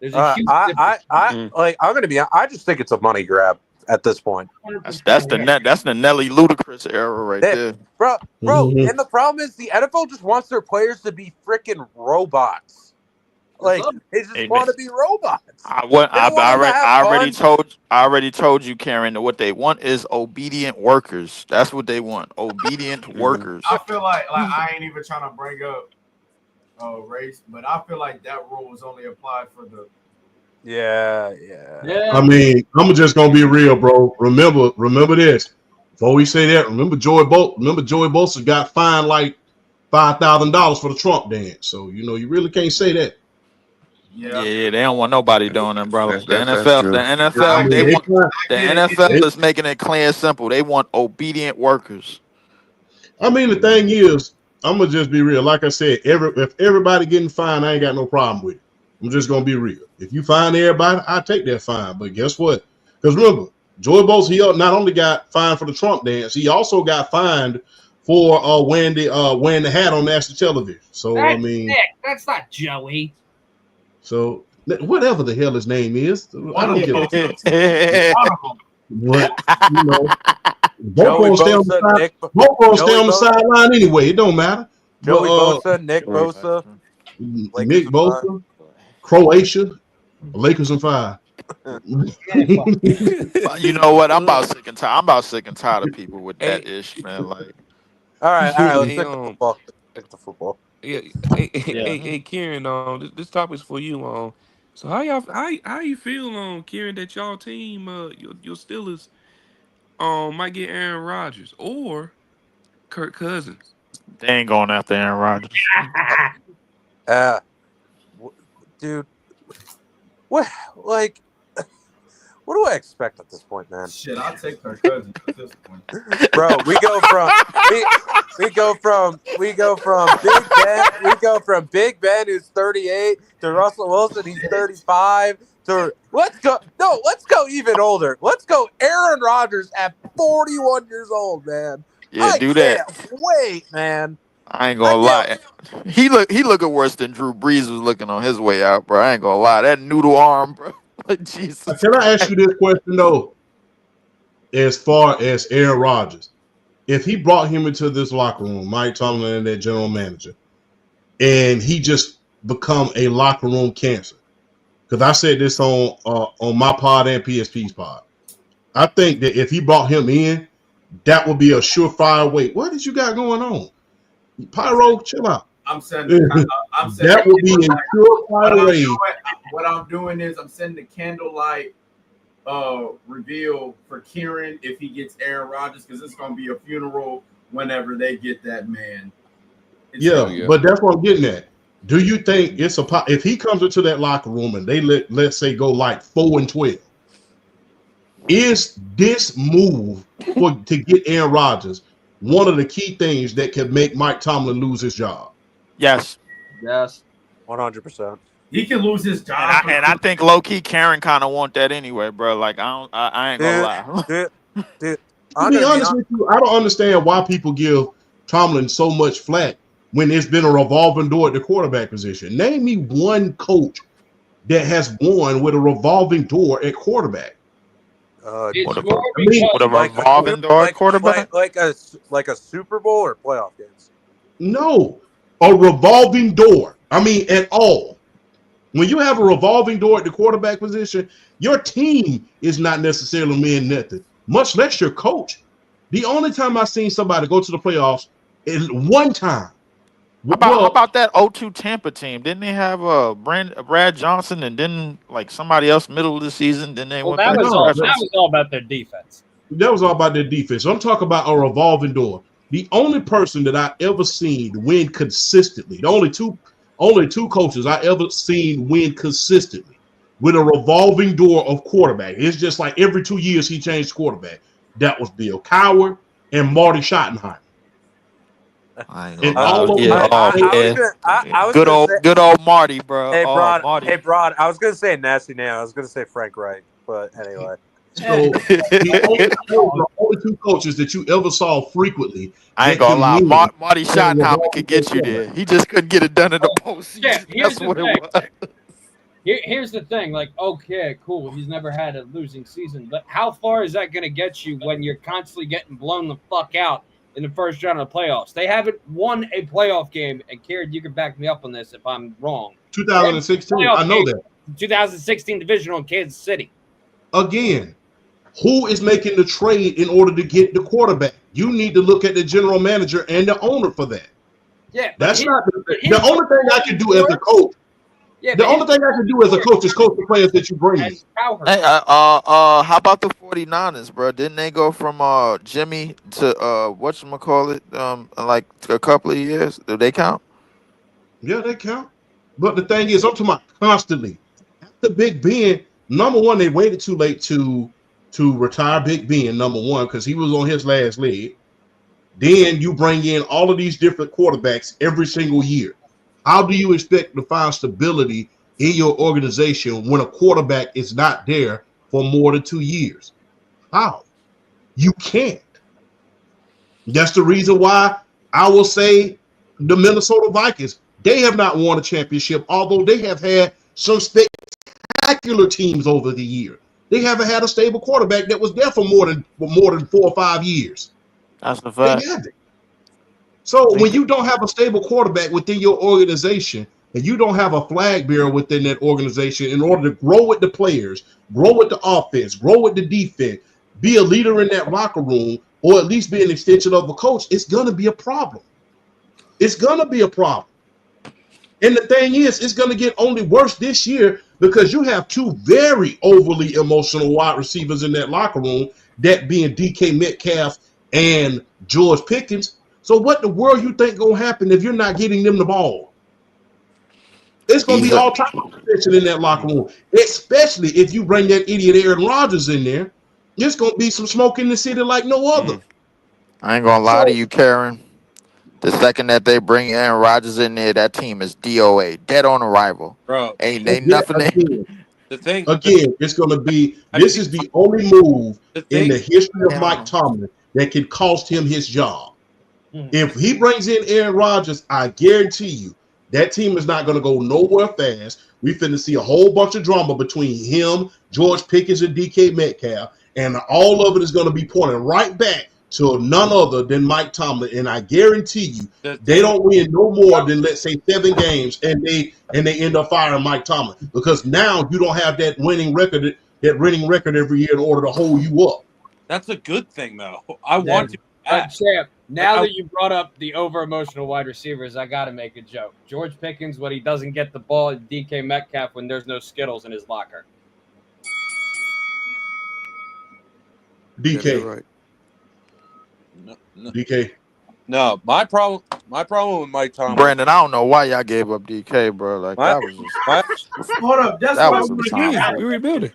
Speaker 2: There's a huge difference.
Speaker 4: I'm gonna be. I just think it's a money grab at this point.
Speaker 6: That's the Nelly Ludacris era right there.
Speaker 4: Bro.
Speaker 3: Mhm.
Speaker 4: And the problem is the NFL just wants their players to be freaking robots. Like they just want to be robots.
Speaker 6: I already told you, Karen, that what they want is obedient workers. That's what they want. Obedient workers.
Speaker 5: I feel like I ain't even trying to bring up race, but I feel like that rule was only applied for the.
Speaker 4: Yeah.
Speaker 3: I mean, I'm just gonna be real, bro. Remember this. Before we say that, remember Joey Bosa got fined like $5,000 for the Trump dance. So you really can't say that.
Speaker 5: Yeah,
Speaker 6: They don't want nobody doing that, bro.
Speaker 1: That's
Speaker 6: The
Speaker 1: true.
Speaker 6: NFL, the NFL is making it clear and simple. They want obedient workers.
Speaker 3: I mean, the thing is, I'm gonna just be real. Like I said, if everybody getting fined, I ain't got no problem with it. I'm just gonna be real. If you fine everybody, I take that fine. But guess what? Because remember, Joey Bosa, he not only got fined for the Trump dance, he also got fined for wearing the hat on national television. So
Speaker 2: That's
Speaker 3: I mean,
Speaker 2: Nick. That's not Joey.
Speaker 3: so whatever the hell his name is, I don't give a what both gonna stay on the sideline anyway. It don't matter.
Speaker 4: Joey Bosa, Nick Bosa,
Speaker 3: Nick Bosa, Croatia, Lakers and 5.
Speaker 6: You know what? I'm about sick and tired of people with that ish, man. Like,
Speaker 4: all right. Let's
Speaker 1: Hey,
Speaker 4: pick the football. Pick the football.
Speaker 1: Yeah, hey, Kieran, this topic's for you. So how you feel on Kieran that y'all team, your Steelers, might get Aaron Rodgers or Kirk Cousins?
Speaker 6: they ain't going after Aaron Rodgers.
Speaker 4: Dude, what do I expect at this point, man?
Speaker 5: Shit, I'll take Kirk Cousins at this point.
Speaker 4: Bro, we go from Big Ben who's 38 to Russell Wilson, he's 35 to let's go even older. Let's go Aaron Rodgers at 41 years old, man.
Speaker 6: Yeah, do that.
Speaker 4: Wait, man.
Speaker 6: I ain't gonna lie. He looking worse than Drew Brees was looking on his way out, bro. I ain't gonna lie. That noodle arm, bro. Jesus.
Speaker 3: Can I ask you this question though? As far as Aaron Rodgers, if he brought him into this locker room, Mike Tomlin and that general manager, and he just become a locker room cancer, because I said this on my pod and PSP's pod, I think that if he brought him in, that would be a surefire way. What did you got going on? Pyro, chill out.
Speaker 5: I'm sending.
Speaker 3: That would be a surefire way.
Speaker 5: What I'm doing is I'm sending the candlelight reveal for Kieran if he gets Aaron Rodgers, because it's gonna be a funeral whenever they get that man.
Speaker 3: But that's what I'm getting at. Do you think it's if he comes into that locker room and they let's say go like 4-12? Is this move to get Aaron Rodgers one of the key things that could make Mike Tomlin lose his job?
Speaker 6: Yes.
Speaker 4: 100%.
Speaker 5: He can lose his job.
Speaker 6: And I think low key Karen kind of want that anyway, bro. Like I ain't gonna lie.
Speaker 4: Dude,
Speaker 3: to be honest with you, I don't understand why people give Tomlin so much flack when it's been a revolving door at the quarterback position. Name me one coach that has won with a revolving door at quarterback.
Speaker 6: With a revolving door at quarterback,
Speaker 4: like a Super Bowl or playoff games.
Speaker 3: No, a revolving door. I mean, at all. When you have a revolving door at the quarterback position, your team is not necessarily mean nothing, much less your coach. The only time I've seen somebody go to the playoffs is one time.
Speaker 6: How about that 0-2 Tampa team? Didn't they have Brad Johnson and then like somebody else middle of the season? Then they went.
Speaker 2: That was all about their defense.
Speaker 3: That was all about their defense. I'm talking about a revolving door. The only person that I ever seen win consistently, the only two coaches I ever seen win consistently with a revolving door of quarterback. It's just like every 2 years he changed quarterback. That was Bill Cowher and Marty Schottenheimer.
Speaker 6: I ain't
Speaker 3: And
Speaker 6: gonna lie.
Speaker 3: all of
Speaker 6: Yeah.
Speaker 3: them.
Speaker 6: Oh man.
Speaker 4: I was
Speaker 6: Good
Speaker 4: gonna say,
Speaker 6: good old Marty, bro.
Speaker 4: hey,
Speaker 6: Oh,
Speaker 4: Broad.
Speaker 6: Marty.
Speaker 4: Hey, Broad. I was gonna say a nasty name. I was gonna say Frank Reich, but anyway.
Speaker 3: So the only two coaches that you ever saw frequently
Speaker 6: I ain't
Speaker 3: that
Speaker 6: gonna
Speaker 3: can
Speaker 6: lie.
Speaker 3: win
Speaker 6: Marty
Speaker 3: in a
Speaker 6: Schottenheimer
Speaker 3: revolving
Speaker 6: could
Speaker 3: door
Speaker 6: get you there.
Speaker 3: quarterback.
Speaker 6: He just couldn't get it done in the
Speaker 2: Yeah,
Speaker 6: postseason.
Speaker 2: here's
Speaker 6: That's
Speaker 2: the
Speaker 6: what
Speaker 2: thing.
Speaker 6: it was.
Speaker 2: Here's the thing. Like, okay, cool. He's never had a losing season, but how far is that going to get you when you're constantly getting blown the fuck out in the first round of the playoffs? They haven't won a playoff game, and Kieran, you can back me up on this if I'm wrong.
Speaker 3: 2016, I know that.
Speaker 2: 2016 divisional in Kansas City.
Speaker 3: Again, who is making the trade in order to get the quarterback? You need to look at the general manager and the owner for that.
Speaker 2: Yeah,
Speaker 3: That's not the only thing I can do as a coach.
Speaker 2: Yeah,
Speaker 3: The only thing I can do as a coach is coach the players that you bring in.
Speaker 6: Hey, how about the 49ers, bro? Didn't they go from Jimmy to whatchamacallit, like a couple of years? Do they count?
Speaker 3: Yeah, they count. But the thing is, I'm talking about constantly. After Big Ben, number one, they waited too late to retire Big Ben, number one, because he was on his last leg. Then you bring in all of these different quarterbacks every single year. How do you expect to find stability in your organization when a quarterback is not there for more than 2 years? How? You can't. That's the reason why I will say the Minnesota Vikings, they have not won a championship, although they have had some spectacular teams over the year. They haven't had a stable quarterback that was there for more than 4 or 5 years.
Speaker 6: That's the fact.
Speaker 3: They haven't. So when you don't have a stable quarterback within your organization and you don't have a flag bearer within that organization in order to grow with the players, grow with the offense, grow with the defense, be a leader in that locker room, or at least be an extension of a coach, it's going to be a problem. It's going to be a problem. And the thing is, it's going to get only worse this year because you have two very overly emotional wide receivers in that locker room, that being DK Metcalf and George Pickens. So what the world you think going to happen if you're not getting them the ball? It's going to be all type of tension in that locker room, especially if you bring that idiot Aaron Rodgers in there. There's going to be some smoke in the city like no other.
Speaker 6: I ain't gonna lie to you, Karen. The second that they bring Aaron Rodgers in there, that team is DOA, dead on arrival.
Speaker 4: Bro,
Speaker 6: Ain't nothing.
Speaker 4: the thing
Speaker 3: Again, it's going to be. This is the only move in the history of Mike Tomlin that could cost him his job. If he brings in Aaron Rodgers, I guarantee you that team is not going to go nowhere fast. We finna see a whole bunch of drama between him, George Pickens, and DK Metcalf, and all of it is going to be pointing right back to none other than Mike Tomlin. And I guarantee you, they don't win no more than, let's say, 7 games, and they end up firing Mike Tomlin because now you don't have that winning record every year in order to hold you up.
Speaker 4: That's a good thing, though. I want to.
Speaker 2: Champ, now that you brought up the over-emotional wide receivers, I got to make a joke. George Pickens, when he doesn't get the ball, and DK Metcalf when there's no Skittles in his locker.
Speaker 3: DK.
Speaker 1: Yeah, right.
Speaker 4: No,
Speaker 3: DK.
Speaker 4: No, my problem with Mike Tomlin.
Speaker 6: Brandon, I don't know why y'all gave up DK, bro. Like that was just
Speaker 5: Hold up. That's
Speaker 6: that
Speaker 5: what I
Speaker 6: was
Speaker 5: want
Speaker 6: some
Speaker 5: to
Speaker 6: time.
Speaker 5: get
Speaker 1: We rebuilding.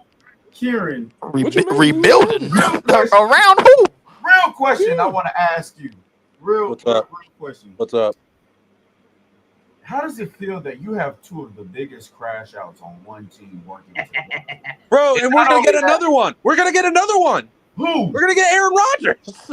Speaker 5: Kieran,
Speaker 6: Rebuilding around who?
Speaker 5: real question I want to ask you.
Speaker 4: What's up?
Speaker 5: Real question.
Speaker 4: What's up?
Speaker 5: How does it feel that you have two of the biggest crash outs on one team working together?
Speaker 4: Bro, and we're going to get another one. We're going to get another one.
Speaker 5: Who?
Speaker 4: We're going to get Aaron Rodgers.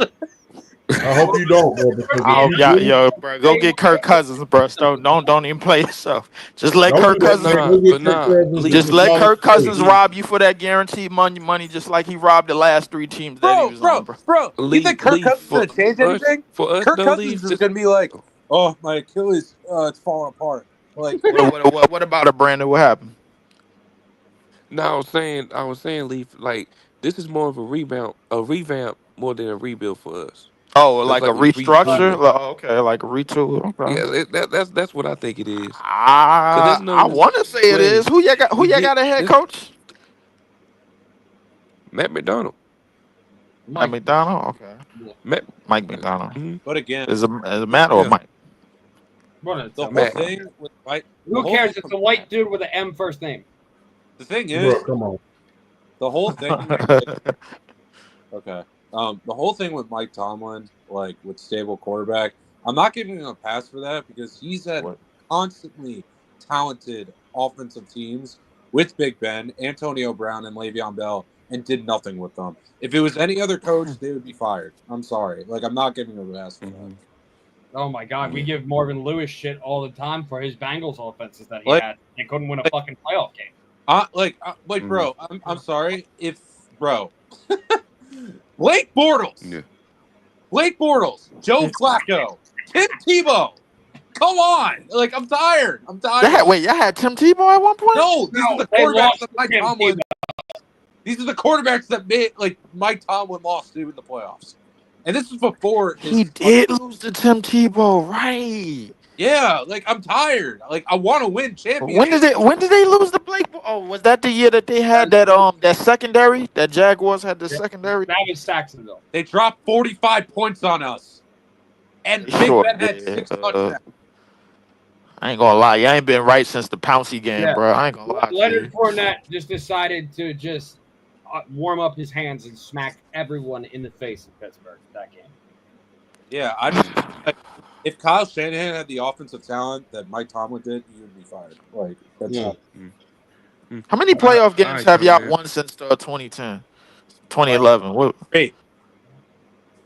Speaker 3: I hope you don't, bro. Because
Speaker 6: I hope
Speaker 3: if you
Speaker 6: y'all,
Speaker 3: do,
Speaker 6: yo, bro, go get Kirk Cousins, bro. Don't even play yourself. Just let
Speaker 3: don't
Speaker 6: Kirk
Speaker 3: do that,
Speaker 6: Cousins.
Speaker 3: man.
Speaker 1: Nah,
Speaker 3: Go get
Speaker 1: but
Speaker 3: Kirk
Speaker 1: nah,
Speaker 3: Cousins and
Speaker 6: Just
Speaker 3: just
Speaker 6: let
Speaker 3: call it
Speaker 6: Kirk
Speaker 3: a day.
Speaker 6: Cousins rob you for that guaranteed money, just like he robbed the last 3 teams that he was on, bro.
Speaker 4: You think Kirk Cousins is going to change anything?
Speaker 1: For us,
Speaker 4: Kirk
Speaker 1: no,
Speaker 4: Cousins
Speaker 1: leave.
Speaker 4: is
Speaker 1: Just,
Speaker 4: going to be like, oh, my Achilles, it's falling apart. Like,
Speaker 6: What about it, Brandon? What happened?
Speaker 1: no, I was saying, leave. Like this is more of a revamp more than a rebuild for us.
Speaker 6: Oh,
Speaker 1: That's
Speaker 6: like a
Speaker 1: like we
Speaker 6: restructure?
Speaker 1: retooling.
Speaker 6: Like, okay, like a retool. Okay.
Speaker 1: Yeah, that's what I think it is. Cause there's
Speaker 6: I
Speaker 1: no
Speaker 6: want to say it
Speaker 1: way
Speaker 6: is. Who y'all got? Who
Speaker 1: we
Speaker 6: y'all
Speaker 1: get
Speaker 6: got a head
Speaker 1: this
Speaker 6: coach?
Speaker 1: Matt McDonald.
Speaker 6: Mike McDonald. Okay.
Speaker 1: Matt.
Speaker 6: Mike McDonald.
Speaker 1: Mhm.
Speaker 4: but again,
Speaker 6: Is it Matt or
Speaker 1: Yeah.
Speaker 6: Mike?
Speaker 4: the whole
Speaker 1: Matt.
Speaker 4: thing with Mike.
Speaker 2: Who cares? It's a white dude with an M first name.
Speaker 4: The thing
Speaker 3: Bro,
Speaker 4: is,
Speaker 3: come on.
Speaker 4: the whole thing. Okay. The whole thing with Mike Tomlin, like with stable quarterback, I'm not giving him a pass for that because he's had
Speaker 6: What?
Speaker 4: constantly talented offensive teams with Big Ben, Antonio Brown, and Le'Veon Bell, and did nothing with them. If it was any other coach, they would be fired. I'm sorry. Like, I'm not giving him a pass for that.
Speaker 2: Oh my God, we give Marvin Lewis shit all the time for his Bengals offenses that he
Speaker 4: Like-
Speaker 2: had. They couldn't win a fucking playoff game.
Speaker 4: Bro, I'm sorry. If, bro, Blake Bortles,
Speaker 1: Yeah.
Speaker 4: Blake Bortles, Joe Flacco, Tim Tebow. Come on. Like, I'm tired.
Speaker 6: Y'all had Tim Tebow at one point?
Speaker 4: No, these are the
Speaker 2: they
Speaker 4: quarterbacks
Speaker 2: lost
Speaker 4: that Mike
Speaker 2: Tim
Speaker 4: Tomlin. These are the quarterbacks that made Mike Tomlin lost to in the playoffs. And this was before
Speaker 6: He did lose to Tim Tebow, right?
Speaker 4: Yeah, like I'm tired. Like I want to win championships.
Speaker 6: When did they lose to Blake? Oh, was that the year that they had that secondary? That Jaguars had the secondary?
Speaker 2: That was Saxonville.
Speaker 4: They dropped 45 points on us. And
Speaker 6: They
Speaker 4: Big
Speaker 6: sure
Speaker 4: Ben had
Speaker 6: did.
Speaker 4: 6 touchdowns.
Speaker 6: I ain't gonna lie, you ain't been right since the Pouncey game,
Speaker 2: Yeah.
Speaker 6: bro. I ain't gonna lie to
Speaker 2: Leonard
Speaker 6: you.
Speaker 2: Fournette just decided to just warm up his hands and smack everyone in the face in Pittsburgh that game.
Speaker 4: Yeah, I just if Kyle Shanahan had the offensive talent that Mike Tomlin did, he would be fired. Like that's not,
Speaker 6: How many playoff games
Speaker 1: Alright,
Speaker 6: have y'all
Speaker 1: man.
Speaker 6: won since 2010? 2011. What?
Speaker 4: 3.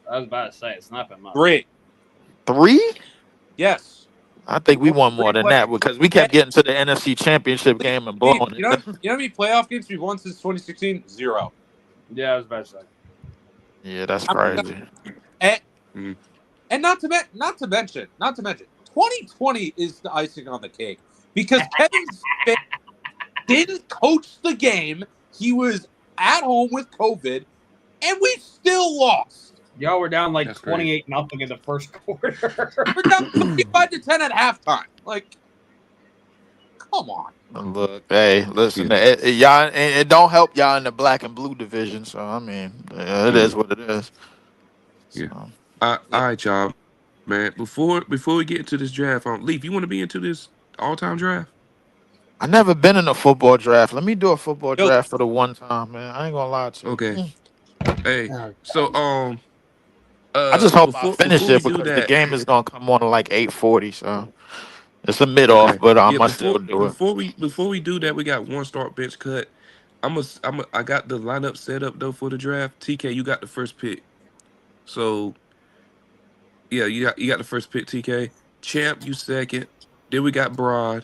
Speaker 2: I was about to say it's not been much.
Speaker 4: 3.
Speaker 6: 3?
Speaker 4: Yes.
Speaker 6: I think we won more than that because we kept getting to the NFC Championship game and blowing
Speaker 4: You know
Speaker 6: it.
Speaker 4: how many playoff games we've won since 2016? 0.
Speaker 2: Yeah, I was about to say.
Speaker 6: Yeah, that's crazy.
Speaker 4: And not to mention, 2020 is the icing on the cake because Kevin Smith didn't coach the game. He was at home with COVID, and we still lost.
Speaker 2: Y'all were down like
Speaker 1: That's great.
Speaker 2: 28-0 in the first quarter.
Speaker 4: We're down 25-10 at halftime. Like, come on.
Speaker 6: Look, hey, listen, y'all, it don't help y'all in the black and blue division. So I mean, it is what it is.
Speaker 1: Yeah.
Speaker 6: So.
Speaker 1: All right, y'all, man. Before we get into this draft, Leaf, you want to be into this all-time draft?
Speaker 6: I never been in a football draft. Let me do a football draft for the one time, man. I ain't gonna lie to you.
Speaker 1: Okay. Hey, so
Speaker 6: I just hope I finish
Speaker 1: before
Speaker 6: it
Speaker 1: we do
Speaker 6: because the
Speaker 1: that-
Speaker 6: game is gonna come on at like 8:40. So it's a mid off, but I must still do it.
Speaker 1: Before we do that, we got one start bench cut. I got the lineup set up though for the draft. TK, you got the first pick. So yeah, you got the first pick, TK. Champ, you second. Then we got Broad,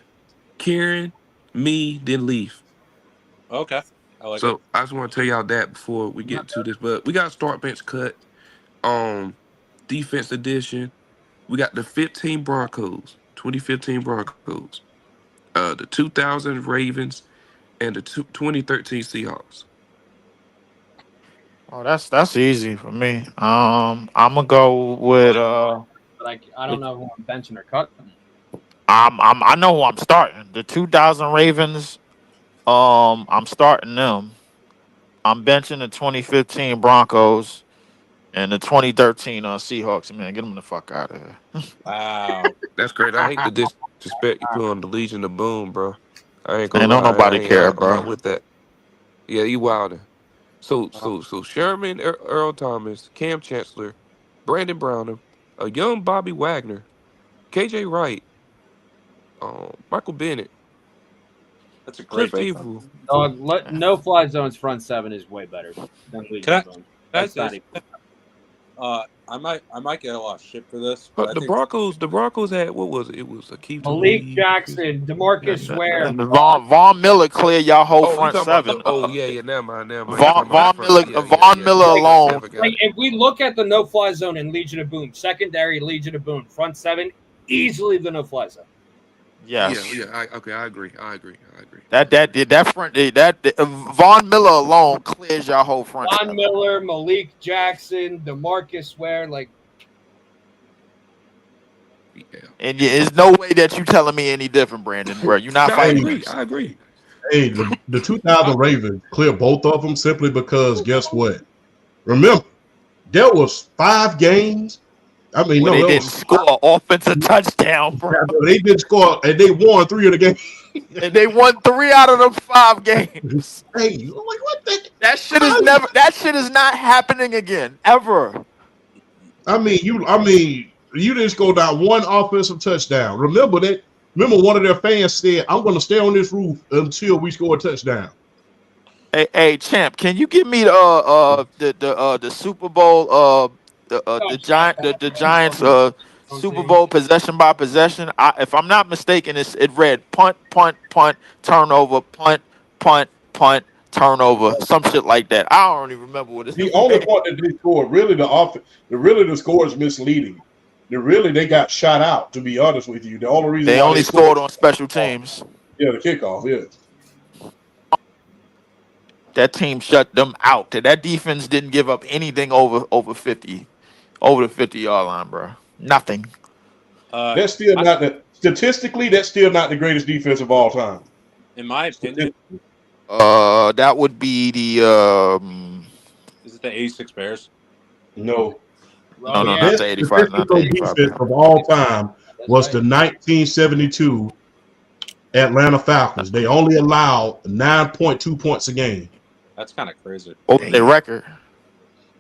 Speaker 1: Kieran, me, then Leaf.
Speaker 4: Okay. I like
Speaker 1: So
Speaker 4: it.
Speaker 1: I just want to tell y'all that before we get to this. But we got start bench cut. Defense edition. We got the 2015 Broncos, the 2000 Ravens, and the 2013 Seahawks.
Speaker 6: Oh, that's easy for me. I'm gonna go with
Speaker 2: But I don't know who I'm benching or cutting.
Speaker 6: I know who I'm starting. The 2000 Ravens. I'm starting them. I'm benching the 2015 Broncos and the 2013 Seahawks. Man, get them the fuck out of here.
Speaker 4: Wow.
Speaker 1: That's great. I hate the disrespect you put on the Legion of Boom, bro. I ain't gonna
Speaker 6: Man, don't
Speaker 1: lie.
Speaker 6: nobody care,
Speaker 1: I'm
Speaker 6: bro.
Speaker 1: not with that. Yeah, you wilder. So Sherman Earl Thomas, Cam Chancellor, Brandon Browner, a young Bobby Wagner, KJ Wright, Michael Bennett,
Speaker 4: That's a great
Speaker 1: Cliff
Speaker 4: pick.
Speaker 1: Averill.
Speaker 2: No fly zone's front seven is way better than Legion
Speaker 4: Can I-
Speaker 2: Zone.
Speaker 4: I
Speaker 2: That's
Speaker 4: say
Speaker 2: not even.
Speaker 4: I might get a lot of shit for this, but
Speaker 1: But
Speaker 4: I
Speaker 1: the
Speaker 4: think
Speaker 1: Broncos had, what was it? It was Akeem
Speaker 2: Malik
Speaker 1: Talib,
Speaker 2: Jackson, DeMarcus Ware.
Speaker 6: And Von Miller clear y'all whole
Speaker 1: Oh, you
Speaker 6: front
Speaker 1: talking about
Speaker 6: seven.
Speaker 1: yeah, never mind.
Speaker 6: Von Miller alone.
Speaker 2: Like, if we look at the no-fly zone in Legion of Boom, secondary Legion of Boom, front seven, easily the no-fly zone.
Speaker 6: Yes.
Speaker 1: Yeah. I agree.
Speaker 6: That Von Miller alone clears y'all whole front.
Speaker 2: Von
Speaker 6: seven.
Speaker 2: Miller, Malik Jackson, DeMarcus Ware, like
Speaker 1: Yeah.
Speaker 6: And there's no way that you telling me any different, Brandon, bro. You're not
Speaker 1: I
Speaker 6: fighting.
Speaker 1: agree.
Speaker 3: Hey, the 2000 Ravens clear both of them simply because guess what? Remember, there was 5 games I mean,
Speaker 6: Where
Speaker 3: no,
Speaker 6: they
Speaker 3: that
Speaker 6: didn't
Speaker 3: was
Speaker 6: score an offensive touchdown, bro.
Speaker 3: they did score and they won 3 of the game.
Speaker 6: And they won 3 out of the 5 games.
Speaker 3: Hey, I'm like, what the?
Speaker 6: That shit is
Speaker 3: How?
Speaker 6: never. That shit is not happening again ever.
Speaker 3: I mean, you didn't score down one offensive touchdown. Remember that? Remember, one of their fans said, "I'm going to stay on this roof until we score a touchdown."
Speaker 6: Hey, champ, can you give me the Super Bowl the Giants Super Bowl possession by possession? If I'm not mistaken, it read punt, punt, punt, turnover, punt, punt, punt, turnover, some shit like that. I don't even remember what it
Speaker 3: The only
Speaker 6: read.
Speaker 3: point that they scored, really, the score is misleading. They got shot out. To be honest with you, the only reason
Speaker 6: They
Speaker 3: why they
Speaker 6: only
Speaker 3: scored,
Speaker 6: scored on special teams.
Speaker 3: yeah, the kickoff, yeah.
Speaker 6: That team shut them out. That defense didn't give up anything over 50, over the 50-yard line, bro. Nothing.
Speaker 3: That's still not the statistically. That's still not the greatest defense of all time.
Speaker 7: In my opinion,
Speaker 6: That would be the
Speaker 7: is it the 86 Bears?
Speaker 3: No,
Speaker 6: no,
Speaker 3: the
Speaker 6: not
Speaker 3: best
Speaker 6: the 85, not the
Speaker 3: statistical
Speaker 6: 85.
Speaker 3: defense of all time was the 1972 Atlanta Falcons. They only allowed 9.2 points a game.
Speaker 7: That's kind of crazy.
Speaker 6: What was their record?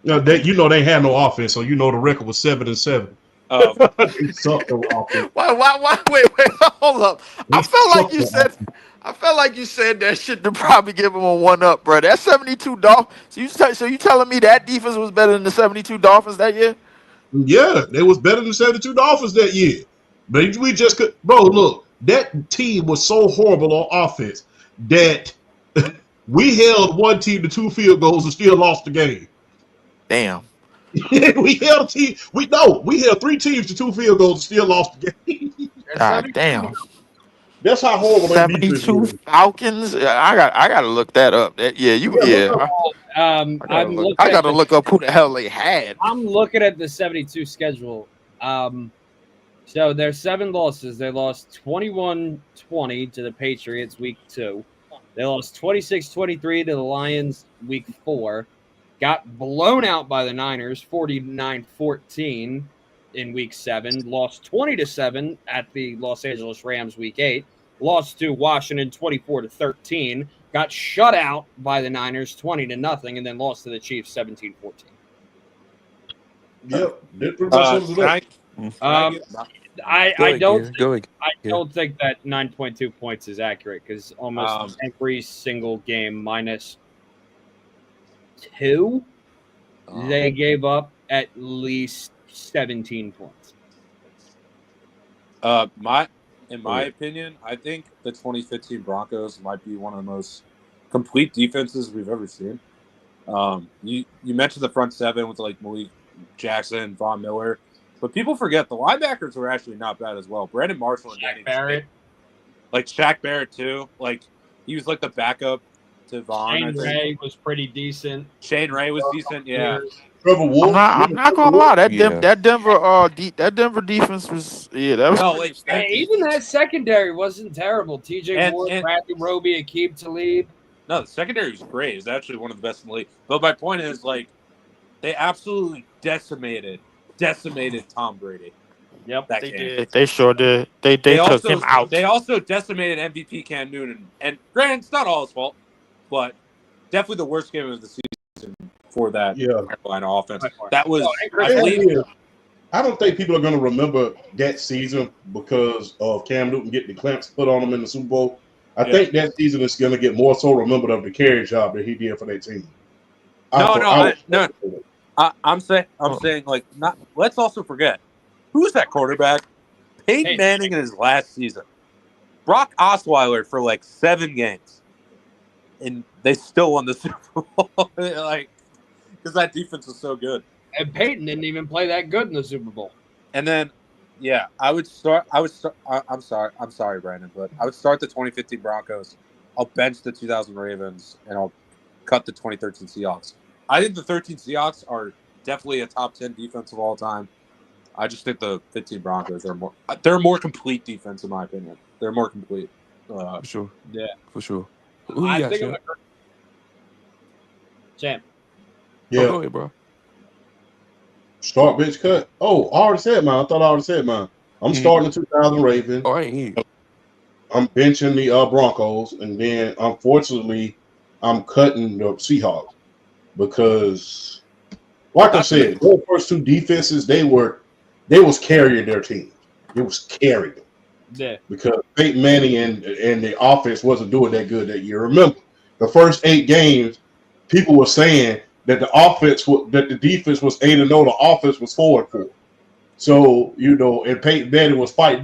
Speaker 3: They had no offense, so the record was 7-7.
Speaker 7: Oh,
Speaker 3: They sucked on offense.
Speaker 6: Why? Wait, hold up.
Speaker 3: They
Speaker 6: I felt like
Speaker 3: sucked
Speaker 6: you
Speaker 3: on
Speaker 6: said.
Speaker 3: offense.
Speaker 6: I felt like you said that shit to probably give them a 1-up, bro. That 72 Dolphins. So you telling me that defense was better than the 72 Dolphins that year?
Speaker 3: Yeah, they was better than 72 Dolphins that year. But we just could, bro. Look, that team was so horrible on offense that we held one team to 2 field goals and still lost the game.
Speaker 6: Damn.
Speaker 3: we held 3 teams to 2 field goals and still lost the game.
Speaker 6: God damn.
Speaker 3: That's how horrible that defense
Speaker 6: 72
Speaker 3: was.
Speaker 6: Falcons. I gotta look that up. Yeah.
Speaker 2: I'm looking
Speaker 6: I
Speaker 2: at
Speaker 6: gotta
Speaker 2: the,
Speaker 6: look up who the hell they had.
Speaker 2: I'm looking at the 72 schedule. So their 7 losses. They lost 21-20 to the Patriots week 2. They lost 26-23 to the Lions week 4. Got blown out by the Niners 49-14 in week 7. Lost 20-7 at the Los Angeles Rams week 8. Lost to Washington 24-13. Got shut out by the Niners 20-0, and then lost to the Chiefs 17-14.
Speaker 3: Yep, that pretty much sums it up.
Speaker 2: I don't
Speaker 1: Go ahead.
Speaker 2: I don't think that 9.2 points is accurate because almost every single game minus 2, they gave up at least 17 points.
Speaker 7: In my opinion, I think the 2015 Broncos might be one of the most complete defenses we've ever seen. You mentioned the front 7 with like Malik Jackson, Von Miller, but people forget the linebackers were actually not bad as well. Brandon Marshall and Danny
Speaker 2: Barrett,
Speaker 7: like Shaq Barrett too. Like he was like the backup to Vaughn.
Speaker 2: Shane Ray was pretty decent.
Speaker 7: Shane Ray was decent, yeah.
Speaker 3: Trevor Wolf.
Speaker 6: I'm not gonna lie. That
Speaker 1: Yeah.
Speaker 6: Denver defense was that was.
Speaker 7: No, like
Speaker 2: Hey, even that secondary wasn't terrible. TJ Ward, Bradley Roby, Aqib Talib.
Speaker 7: No, the secondary was great. It's actually one of the best in the league. But my point is, like, they absolutely decimated Tom Brady.
Speaker 2: Yep,
Speaker 6: They did. They sure did. They took him out.
Speaker 7: They also decimated MVP Cam Newton. And granted, it's not all his fault, but definitely the worst game of the season for that Carolina offense. That was,
Speaker 3: I don't think people are going to remember that season because of Cam Newton getting the clamps put on him in the Super Bowl. I think that season is going to get more so remembered of the carry job that he did for that team.
Speaker 7: I'm saying like not. Let's also forget who's that quarterback? Peyton Manning in his last season. Brock Osweiler for like 7 games, and they still won the Super Bowl. Like because that defense was so good.
Speaker 2: And Peyton didn't even play that good in the Super Bowl.
Speaker 7: And then, I'm sorry, Brandon, but I would start the 2015 Broncos. I'll bench the 2000 Ravens, and I'll cut the 2013 Seahawks. I think the 13 Seahawks are definitely a top 10 defense of all time. I just think the 15 Broncos they're a more complete defense, in my opinion. They're more complete.
Speaker 1: For sure.
Speaker 2: Yeah.
Speaker 1: For sure. Who you got, Champ?
Speaker 2: Champ.
Speaker 3: Yeah.
Speaker 1: Go ahead, bro.
Speaker 3: Start bench cut. Oh, I already said mine. I thought I already said mine. I'm starting the 2000 Ravens.
Speaker 1: Oh, I ain't hear you.
Speaker 3: I'm benching the Broncos, and then unfortunately, I'm cutting the Seahawks because, like I said, those first two defenses they was carrying their teams. It was carrying them
Speaker 2: Yeah.
Speaker 3: because Peyton Manning and the offense wasn't doing that good that year. Remember, the first 8 games, people were saying that that the defense was 8-0, the offense was 4-4. So, and Peyton Manning was fight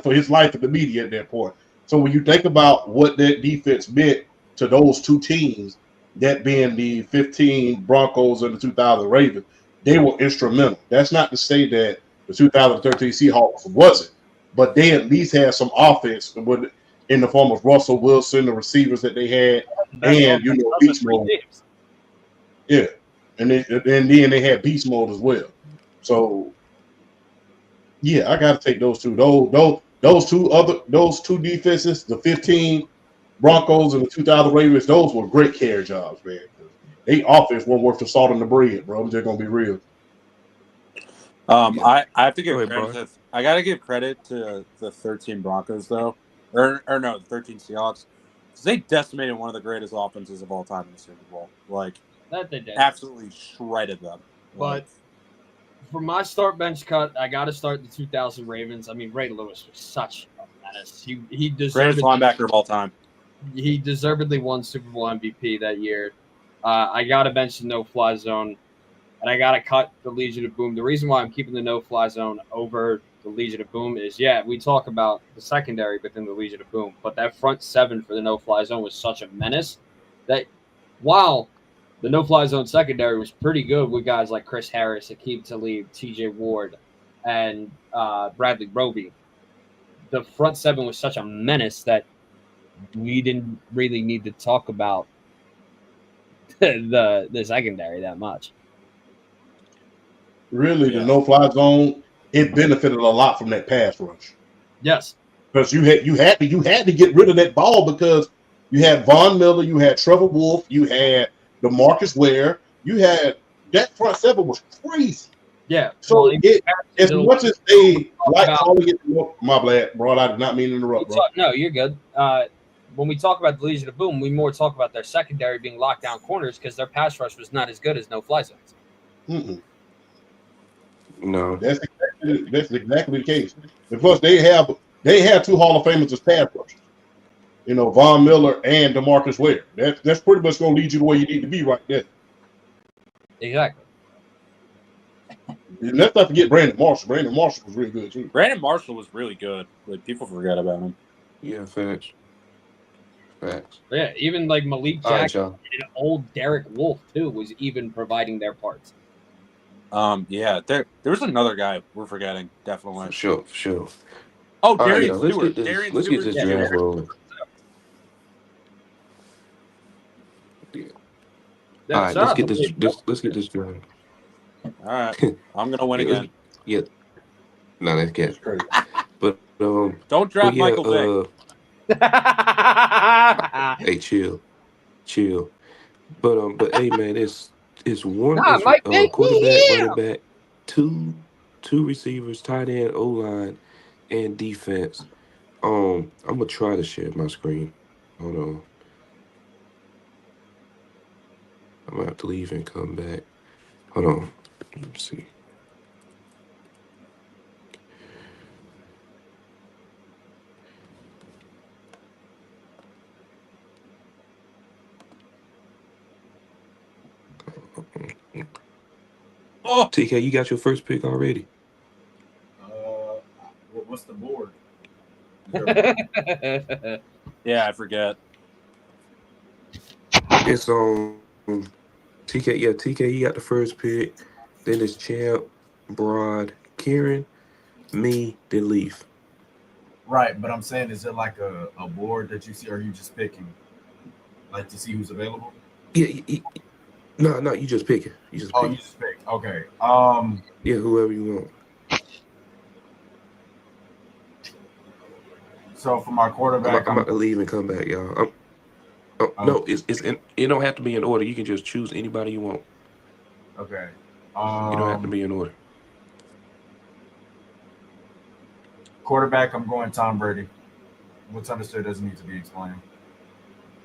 Speaker 3: for his life in the media at that point. So when you think about what that defense meant to those two teams, that being the 15 Broncos and the 2000 Ravens, they were instrumental. That's not to say that the 2013 Seahawks wasn't, but they at least had some offense in the form of Russell Wilson, the receivers that they had, and beast mode. Yeah, and then they had beast mode as well. So yeah, I got to take those two. Those two defenses, the 15 Broncos and the 2000 Ravens, those were great care jobs, man. They offense weren't worth the salt in the bread, bro. I'm just gonna be real.
Speaker 7: I have to give
Speaker 1: Go ahead,
Speaker 7: credit
Speaker 1: Brian.
Speaker 7: I got to give credit to the 13 Broncos though, or no, the 13 Seahawks, because they decimated one of the greatest offenses of all time in the Super Bowl. Like
Speaker 2: That they did.
Speaker 7: absolutely shredded them.
Speaker 2: But for my start bench cut, I got to start the 2000 Ravens. I mean, Ray Lewis was such a menace. He
Speaker 7: greatest linebacker of all time.
Speaker 2: He deservedly won Super Bowl MVP that year. I got to bench the no-fly zone, and I got to cut the Legion of Boom. The reason why I'm keeping the no-fly zone over the Legion of Boom is, we talk about the secondary within the Legion of Boom, but that front 7 for the no-fly zone was such a menace that while the no-fly zone secondary was pretty good with guys like Chris Harris, Aqib Talib, T.J. Ward, and Bradley Roby, the front 7 was such a menace that we didn't really need to talk about the secondary that much.
Speaker 3: Really, the no-fly zone, it benefited a lot from that pass rush.
Speaker 2: Yes,
Speaker 3: because you had to get rid of that ball because you had Von Miller, you had Trevor Wolf, you had DeMarcus Ware, you had that front 7 was crazy.
Speaker 2: Yeah.
Speaker 3: So as much as they like calling it, my bad, bro, I did not mean to interrupt, bro.
Speaker 2: No, you're good. When we talk about the Legion of Boom, we more talk about their secondary being lockdown corners because their pass rush was not as good as no-fly zones.
Speaker 3: Mm-mm.
Speaker 1: No,
Speaker 3: that's exactly the case. And plus, they have 2 Hall of Famers as pass rushers. Von Miller and DeMarcus Ware. That's pretty much going to lead you the way you need to be right there.
Speaker 2: Exactly.
Speaker 3: And let's not forget Brandon Marshall. Brandon Marshall was really good too.
Speaker 7: Brandon Marshall was really good. Like people forget about him.
Speaker 1: Yeah, facts.
Speaker 2: Yeah, even like Malik Jackson and old Derek Wolfe too was even providing their parts.
Speaker 7: Yeah, there was another guy we're forgetting, definitely.
Speaker 1: For sure.
Speaker 7: Oh, Darian Stewart.
Speaker 1: Let's get this draft rolling. All right, let's get this draft.
Speaker 7: All right, I'm gonna win again.
Speaker 1: Yeah, no, that's good. But
Speaker 7: don't draft Michael Vick.
Speaker 1: Hey, chill. But hey, man, it's one quarterback, running back, two receivers, tight end, O line, and defense. I'm gonna try to share my screen. Hold on. I'm gonna have to leave and come back. Hold on. Let's see. Oh, TK, you got your first pick already?
Speaker 5: What's the board?
Speaker 7: Yeah, I forget.
Speaker 1: It's on TK. Yeah, TK, you got the first pick. Then it's Champ, Broad, Kieran, me, then Leaf.
Speaker 5: Right, but I'm saying, is it like a board that you see, or are you just picking, like to see who's available?
Speaker 1: Yeah. No, you just pick it. You just
Speaker 5: pick. Okay.
Speaker 1: Yeah, whoever you want.
Speaker 5: So for my quarterback,
Speaker 1: I'm about to leave and come back, y'all. No, it don't have to be in order. You can just choose anybody you want.
Speaker 5: Okay.
Speaker 1: You don't have to be in order.
Speaker 5: Quarterback, I'm going Tom Brady. What's understood doesn't need to be explained.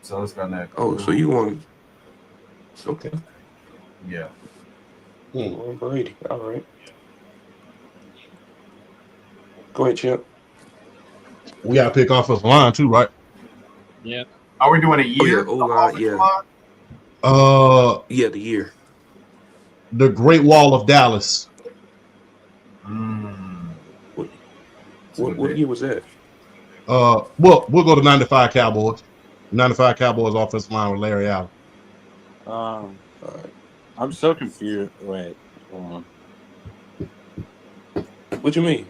Speaker 5: So let's go next.
Speaker 1: Oh, so you want? Okay.
Speaker 5: Yeah.
Speaker 1: Brady. All right. Go ahead, Chip.
Speaker 3: We gotta pick offensive line too, right?
Speaker 2: Yeah.
Speaker 5: Are we doing a
Speaker 1: Oh yeah,
Speaker 5: year?
Speaker 1: O-line, yeah. Yeah, the year.
Speaker 3: The Great Wall of Dallas.
Speaker 1: What year was that?
Speaker 3: Well, we'll go to 95 Cowboys. 95 Cowboys offensive line with Larry Allen.
Speaker 1: All right.
Speaker 7: I'm so confused. Wait, hold on.
Speaker 1: What you mean?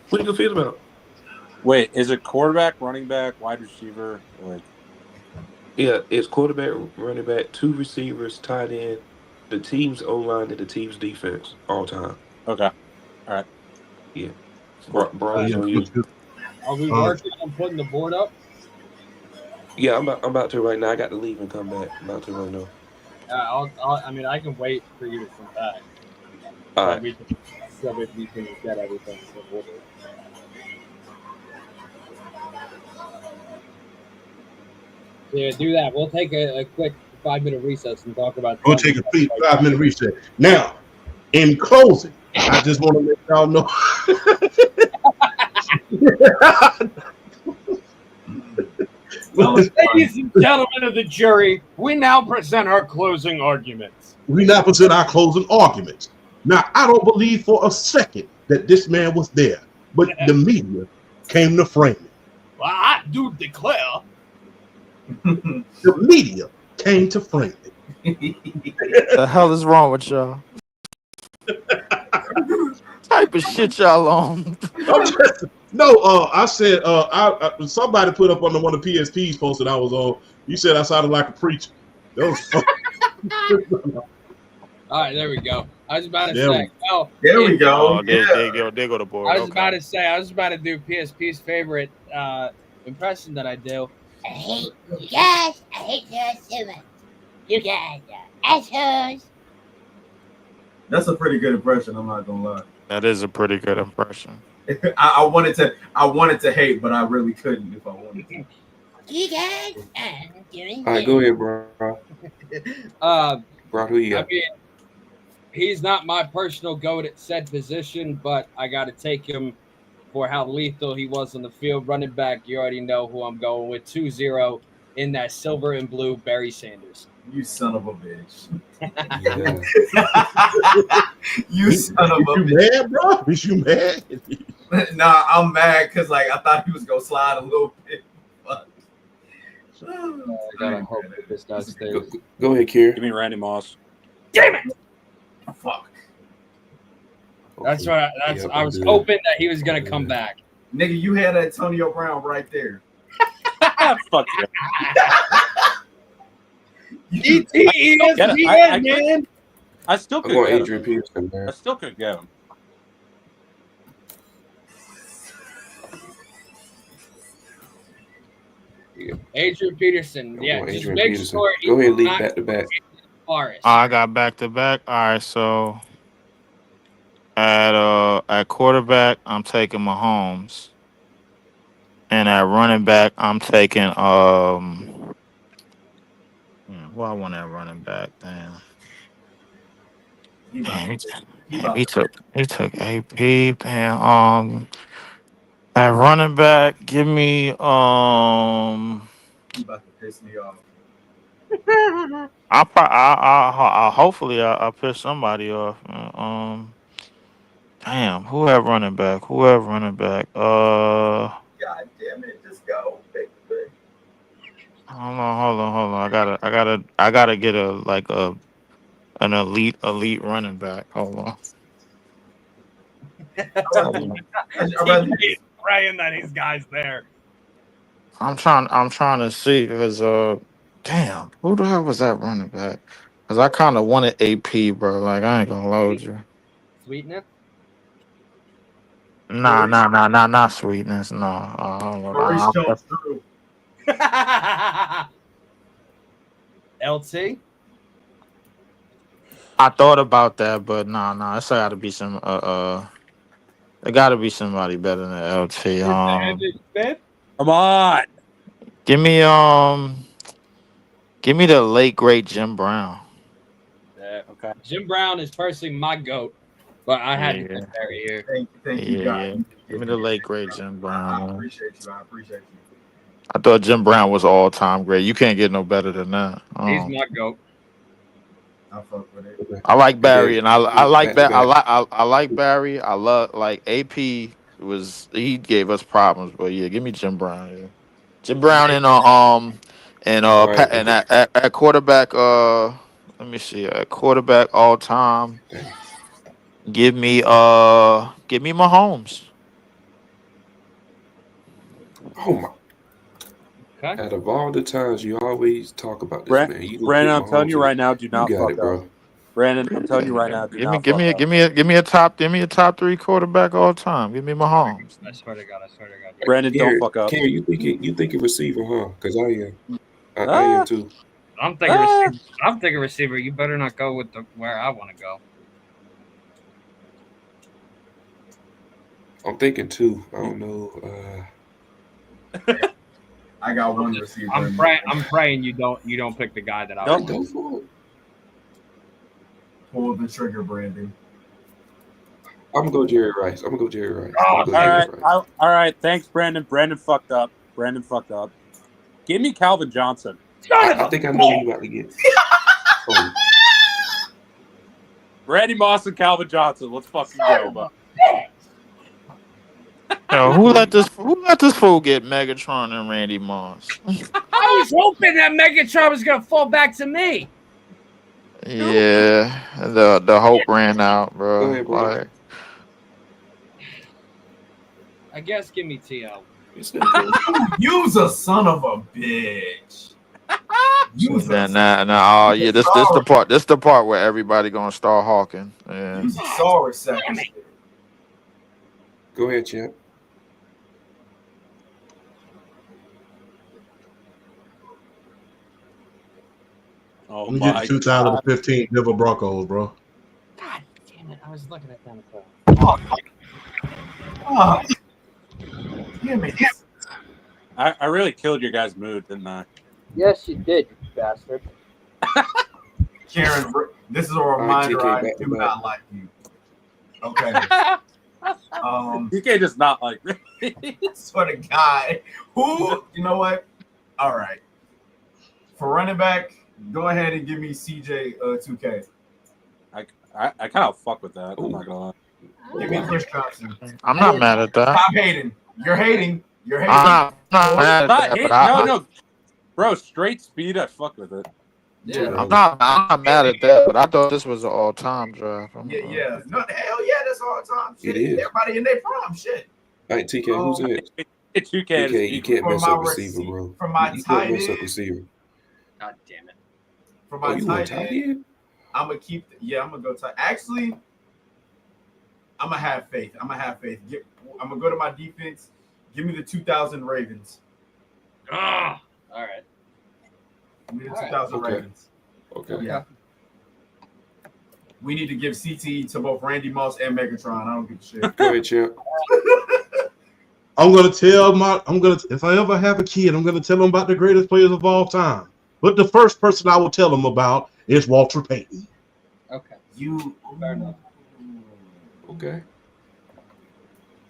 Speaker 1: What are you confused about?
Speaker 7: Wait, is it quarterback, running back, wide receiver? Like,
Speaker 1: Yeah, it's quarterback, running back, 2 receivers, tight end, the team's O-line, and the team's defense all time.
Speaker 7: okay, all right.
Speaker 1: Yeah. Bronze on you.
Speaker 2: Are we working on putting the board up?
Speaker 1: Yeah, I'm about to right now. I got to leave and come back. I'm about to right now.
Speaker 2: I mean, I can wait for you to come back.
Speaker 1: All right.
Speaker 2: We can get everything in order. Yeah, do that. We'll take a quick 5-minute recess and talk about.
Speaker 3: We'll take a 5-minute reset. Now, in closing, I just want to let y'all know.
Speaker 2: Ladies and gentlemen of the jury, we now present our closing arguments.
Speaker 3: We now present our closing arguments. Now, I don't believe for a second that this man was there, but the media came to frame it.
Speaker 2: Well, I do declare.
Speaker 3: The media came to frame it.
Speaker 6: The hell is wrong with y'all? Type of shit y'all on.
Speaker 3: I said, somebody put up on one of the PSPs post that I was on. You said I sounded like a preacher. That was fun.
Speaker 2: All right, there we go. I was about to
Speaker 3: There
Speaker 2: say. Oh,
Speaker 5: There we go.
Speaker 6: Oh, there go the board.
Speaker 2: I was about to say. I was about to do PSP's favorite impression that I do.
Speaker 8: I hate you guys. I hate you so much. You guys are assholes.
Speaker 5: That's a pretty good impression. I'm not gonna lie.
Speaker 6: That is a pretty good impression.
Speaker 5: I wanted to hate, but I really couldn't if I wanted to.
Speaker 8: You guys, I'm doing
Speaker 1: All right, go ahead, bro. Bro, who you got?
Speaker 2: I mean, he's not my personal goat at said position, but I got to take him for how lethal he was on the field. Running back, you already know who I'm going with. 2-0 in that silver and blue, Barry Sanders.
Speaker 5: You son of a bitch.
Speaker 1: Yeah.
Speaker 5: You son of a
Speaker 3: You
Speaker 5: bitch.
Speaker 3: mad, bro? Is you mad?
Speaker 5: Nah, I'm mad because I thought he was gonna slide a little bit. But
Speaker 2: I gotta hope that this guy stays.
Speaker 1: Go ahead, Kier.
Speaker 7: Give me Randy Moss.
Speaker 2: Damn it!
Speaker 5: Fuck.
Speaker 2: That's right.
Speaker 1: Yeah,
Speaker 2: I was hoping that he was gonna come back.
Speaker 5: Nigga, you had Antonio Brown right there.
Speaker 7: Fuck yeah.
Speaker 2: ESPN, man.
Speaker 7: I still
Speaker 1: I'm
Speaker 7: could
Speaker 1: going
Speaker 7: get
Speaker 1: Adrian
Speaker 7: him.
Speaker 1: Peterson, man.
Speaker 7: I still could get him.
Speaker 2: Adrian Peterson.
Speaker 1: I'm
Speaker 2: Yeah,
Speaker 1: going
Speaker 2: just
Speaker 1: Adrian
Speaker 2: make
Speaker 1: Peterson.
Speaker 2: sure
Speaker 1: Go ahead,
Speaker 2: he's
Speaker 1: lead
Speaker 2: not
Speaker 1: back to back.
Speaker 2: Forrest.
Speaker 6: I got back to back. All right, so at quarterback, I'm taking Mahomes, and at running back, I'm taking who I want at running back? Damn. Damn, he took AP. Damn. At running back, give me
Speaker 5: You about to piss me off.
Speaker 6: I hopefully I'll piss somebody off. Damn, who have running back?
Speaker 5: God damn it, just go.
Speaker 6: Hold on. I gotta get an elite running back. Hold on.
Speaker 5: I'd rather
Speaker 2: He's praying that his guy's there.
Speaker 6: I'm trying to see because damn, who the hell was that running back? Because I kind of wanted AP, bro. Like I ain't gonna load you.
Speaker 2: Sweetness.
Speaker 6: Nah, not sweetness. No,
Speaker 5: Maurice Jones-Drew.
Speaker 2: LT.
Speaker 6: I thought about that, but nah, it's got to be some it got to be somebody better than LT.
Speaker 7: Come on.
Speaker 6: Give me give me the late great Jim Brown.
Speaker 7: Okay.
Speaker 2: Jim Brown is personally my goat, but I had to
Speaker 6: Yeah,
Speaker 2: put Barry here.
Speaker 5: Thank you, guys.
Speaker 6: yeah. Give me the late great Jim Brown.
Speaker 5: I
Speaker 6: Man.
Speaker 5: appreciate you. I appreciate you.
Speaker 6: I thought Jim Brown was all time great. You can't get no better than that.
Speaker 2: He's my goat.
Speaker 5: I fuck with it.
Speaker 3: Okay.
Speaker 6: I like
Speaker 3: And
Speaker 6: Barry,
Speaker 3: then
Speaker 6: and I like
Speaker 3: back to
Speaker 6: that.
Speaker 3: back.
Speaker 6: I like Barry. I love like AP was he gave us problems, but yeah, give me Jim Brown. Yeah. Jim Brown
Speaker 3: All right.
Speaker 6: and at quarterback let me see at quarterback all time. Give me Mahomes.
Speaker 3: Oh my!
Speaker 2: Okay.
Speaker 3: Out of all the times you always talk about this, man, you gonna
Speaker 7: Brandon,
Speaker 3: pick
Speaker 7: I'm telling you
Speaker 3: Mahomes.
Speaker 7: right now, do
Speaker 3: You
Speaker 7: not
Speaker 3: got
Speaker 7: fuck
Speaker 3: it,
Speaker 7: up.
Speaker 3: bro.
Speaker 7: Brandon, I'm telling you right now, do not fuck up.
Speaker 6: Give me a top 3 quarterback all time. Give me Mahomes.
Speaker 2: I swear to God.
Speaker 7: Brandon, don't
Speaker 3: Gary,
Speaker 7: fuck up.
Speaker 3: Gary, you think a receiver, huh? Because I am. I
Speaker 7: Ah,
Speaker 3: am too.
Speaker 2: I'm thinking
Speaker 7: ah.
Speaker 2: receiver. I'm thinking receiver. You better not go with where I want to go.
Speaker 3: I'm thinking too. I don't know.
Speaker 5: I got one receiver.
Speaker 2: I'm praying you don't pick the guy that I
Speaker 7: Nope.
Speaker 2: want.
Speaker 3: Go for it.
Speaker 5: Pull the trigger, Brandon.
Speaker 3: I'm gonna go Jerry Rice. I'm gonna go Jerry Rice.
Speaker 7: Oh,
Speaker 3: I'm gonna go Jerry Rice.
Speaker 7: all right. Thanks, Brandon. Brandon fucked up. Give me Calvin Johnson.
Speaker 3: I think I know who you about to get. Oh,
Speaker 7: Randy Moss and Calvin Johnson. Let's fucking go, bro.
Speaker 6: Yo, who let this fool get Megatron and Randy Moss?
Speaker 2: I was hoping that Megatron was gonna fall back to me.
Speaker 6: Yeah, the hope ran out, bro.
Speaker 3: go ahead, bro.
Speaker 6: Like,
Speaker 2: I guess give me TL.
Speaker 3: It's okay.
Speaker 5: You's a son of a bitch. You's a
Speaker 6: nah, yeah, this the part where everybody gonna start hawking. Yeah.
Speaker 5: You's a sorry sack.
Speaker 3: Go ahead, champ.
Speaker 7: Oh
Speaker 3: Let me get
Speaker 7: my
Speaker 3: the 2015 Denver Broncos, bro.
Speaker 2: God damn it! I was looking at them.
Speaker 5: Oh, damn it.
Speaker 7: I really killed your guys' mood, didn't I?
Speaker 4: Yes, you did, you bastard.
Speaker 5: Karen, this is a
Speaker 3: right,
Speaker 5: reminder
Speaker 3: TK,
Speaker 5: I
Speaker 3: back to
Speaker 5: do
Speaker 3: back.
Speaker 5: not like you. Okay.
Speaker 7: You can't just not like me.
Speaker 5: Swear to God. Who, you know what? All right. For running back, go ahead and give me CJ 2K.
Speaker 7: I kind of fuck with that. I'm not gonna lie.
Speaker 5: Give me Chris Johnson.
Speaker 6: I'm not mad at that.
Speaker 5: Stop hating. You're hating. You're hating.
Speaker 6: I'm not mad at
Speaker 7: Not
Speaker 6: that.
Speaker 7: hate,
Speaker 6: But
Speaker 7: no, bro. Straight speed. I fuck with it.
Speaker 5: Yeah.
Speaker 6: I'm not mad at that. But I thought this was an all-time draft.
Speaker 5: Yeah. No, hell yeah, that's all the time. Shit.
Speaker 3: It is.
Speaker 5: Everybody in their prime. Shit.
Speaker 3: All right, TK, who's it?
Speaker 7: It's 2K.
Speaker 3: TK, you can't
Speaker 5: For
Speaker 3: mess
Speaker 5: my
Speaker 3: up receiver, bro.
Speaker 5: for my
Speaker 3: You
Speaker 5: tight
Speaker 3: can't mess up
Speaker 5: end.
Speaker 3: receiver.
Speaker 2: God damn it!
Speaker 5: For
Speaker 3: Oh,
Speaker 5: my
Speaker 3: you want
Speaker 5: tight
Speaker 3: tight
Speaker 5: end,
Speaker 3: end?
Speaker 5: I'm gonna keep. I'm gonna go tight. Actually, I'm gonna have faith. I'm gonna go to my defense. Give me the 2000 Ravens.
Speaker 2: Ah, all right.
Speaker 5: Give me the
Speaker 2: All right.
Speaker 5: 2000
Speaker 3: Okay.
Speaker 5: Ravens.
Speaker 3: Okay.
Speaker 5: Yeah. We need to give CTE to both Randy Moss and Megatron. I don't give a shit.
Speaker 3: Go ahead, champ. I'm gonna if I ever have a kid, I'm gonna tell them about the greatest players of all time. But the first person I will tell them about is Walter Payton.
Speaker 2: Okay.
Speaker 5: You.
Speaker 2: Fair enough.
Speaker 3: Okay.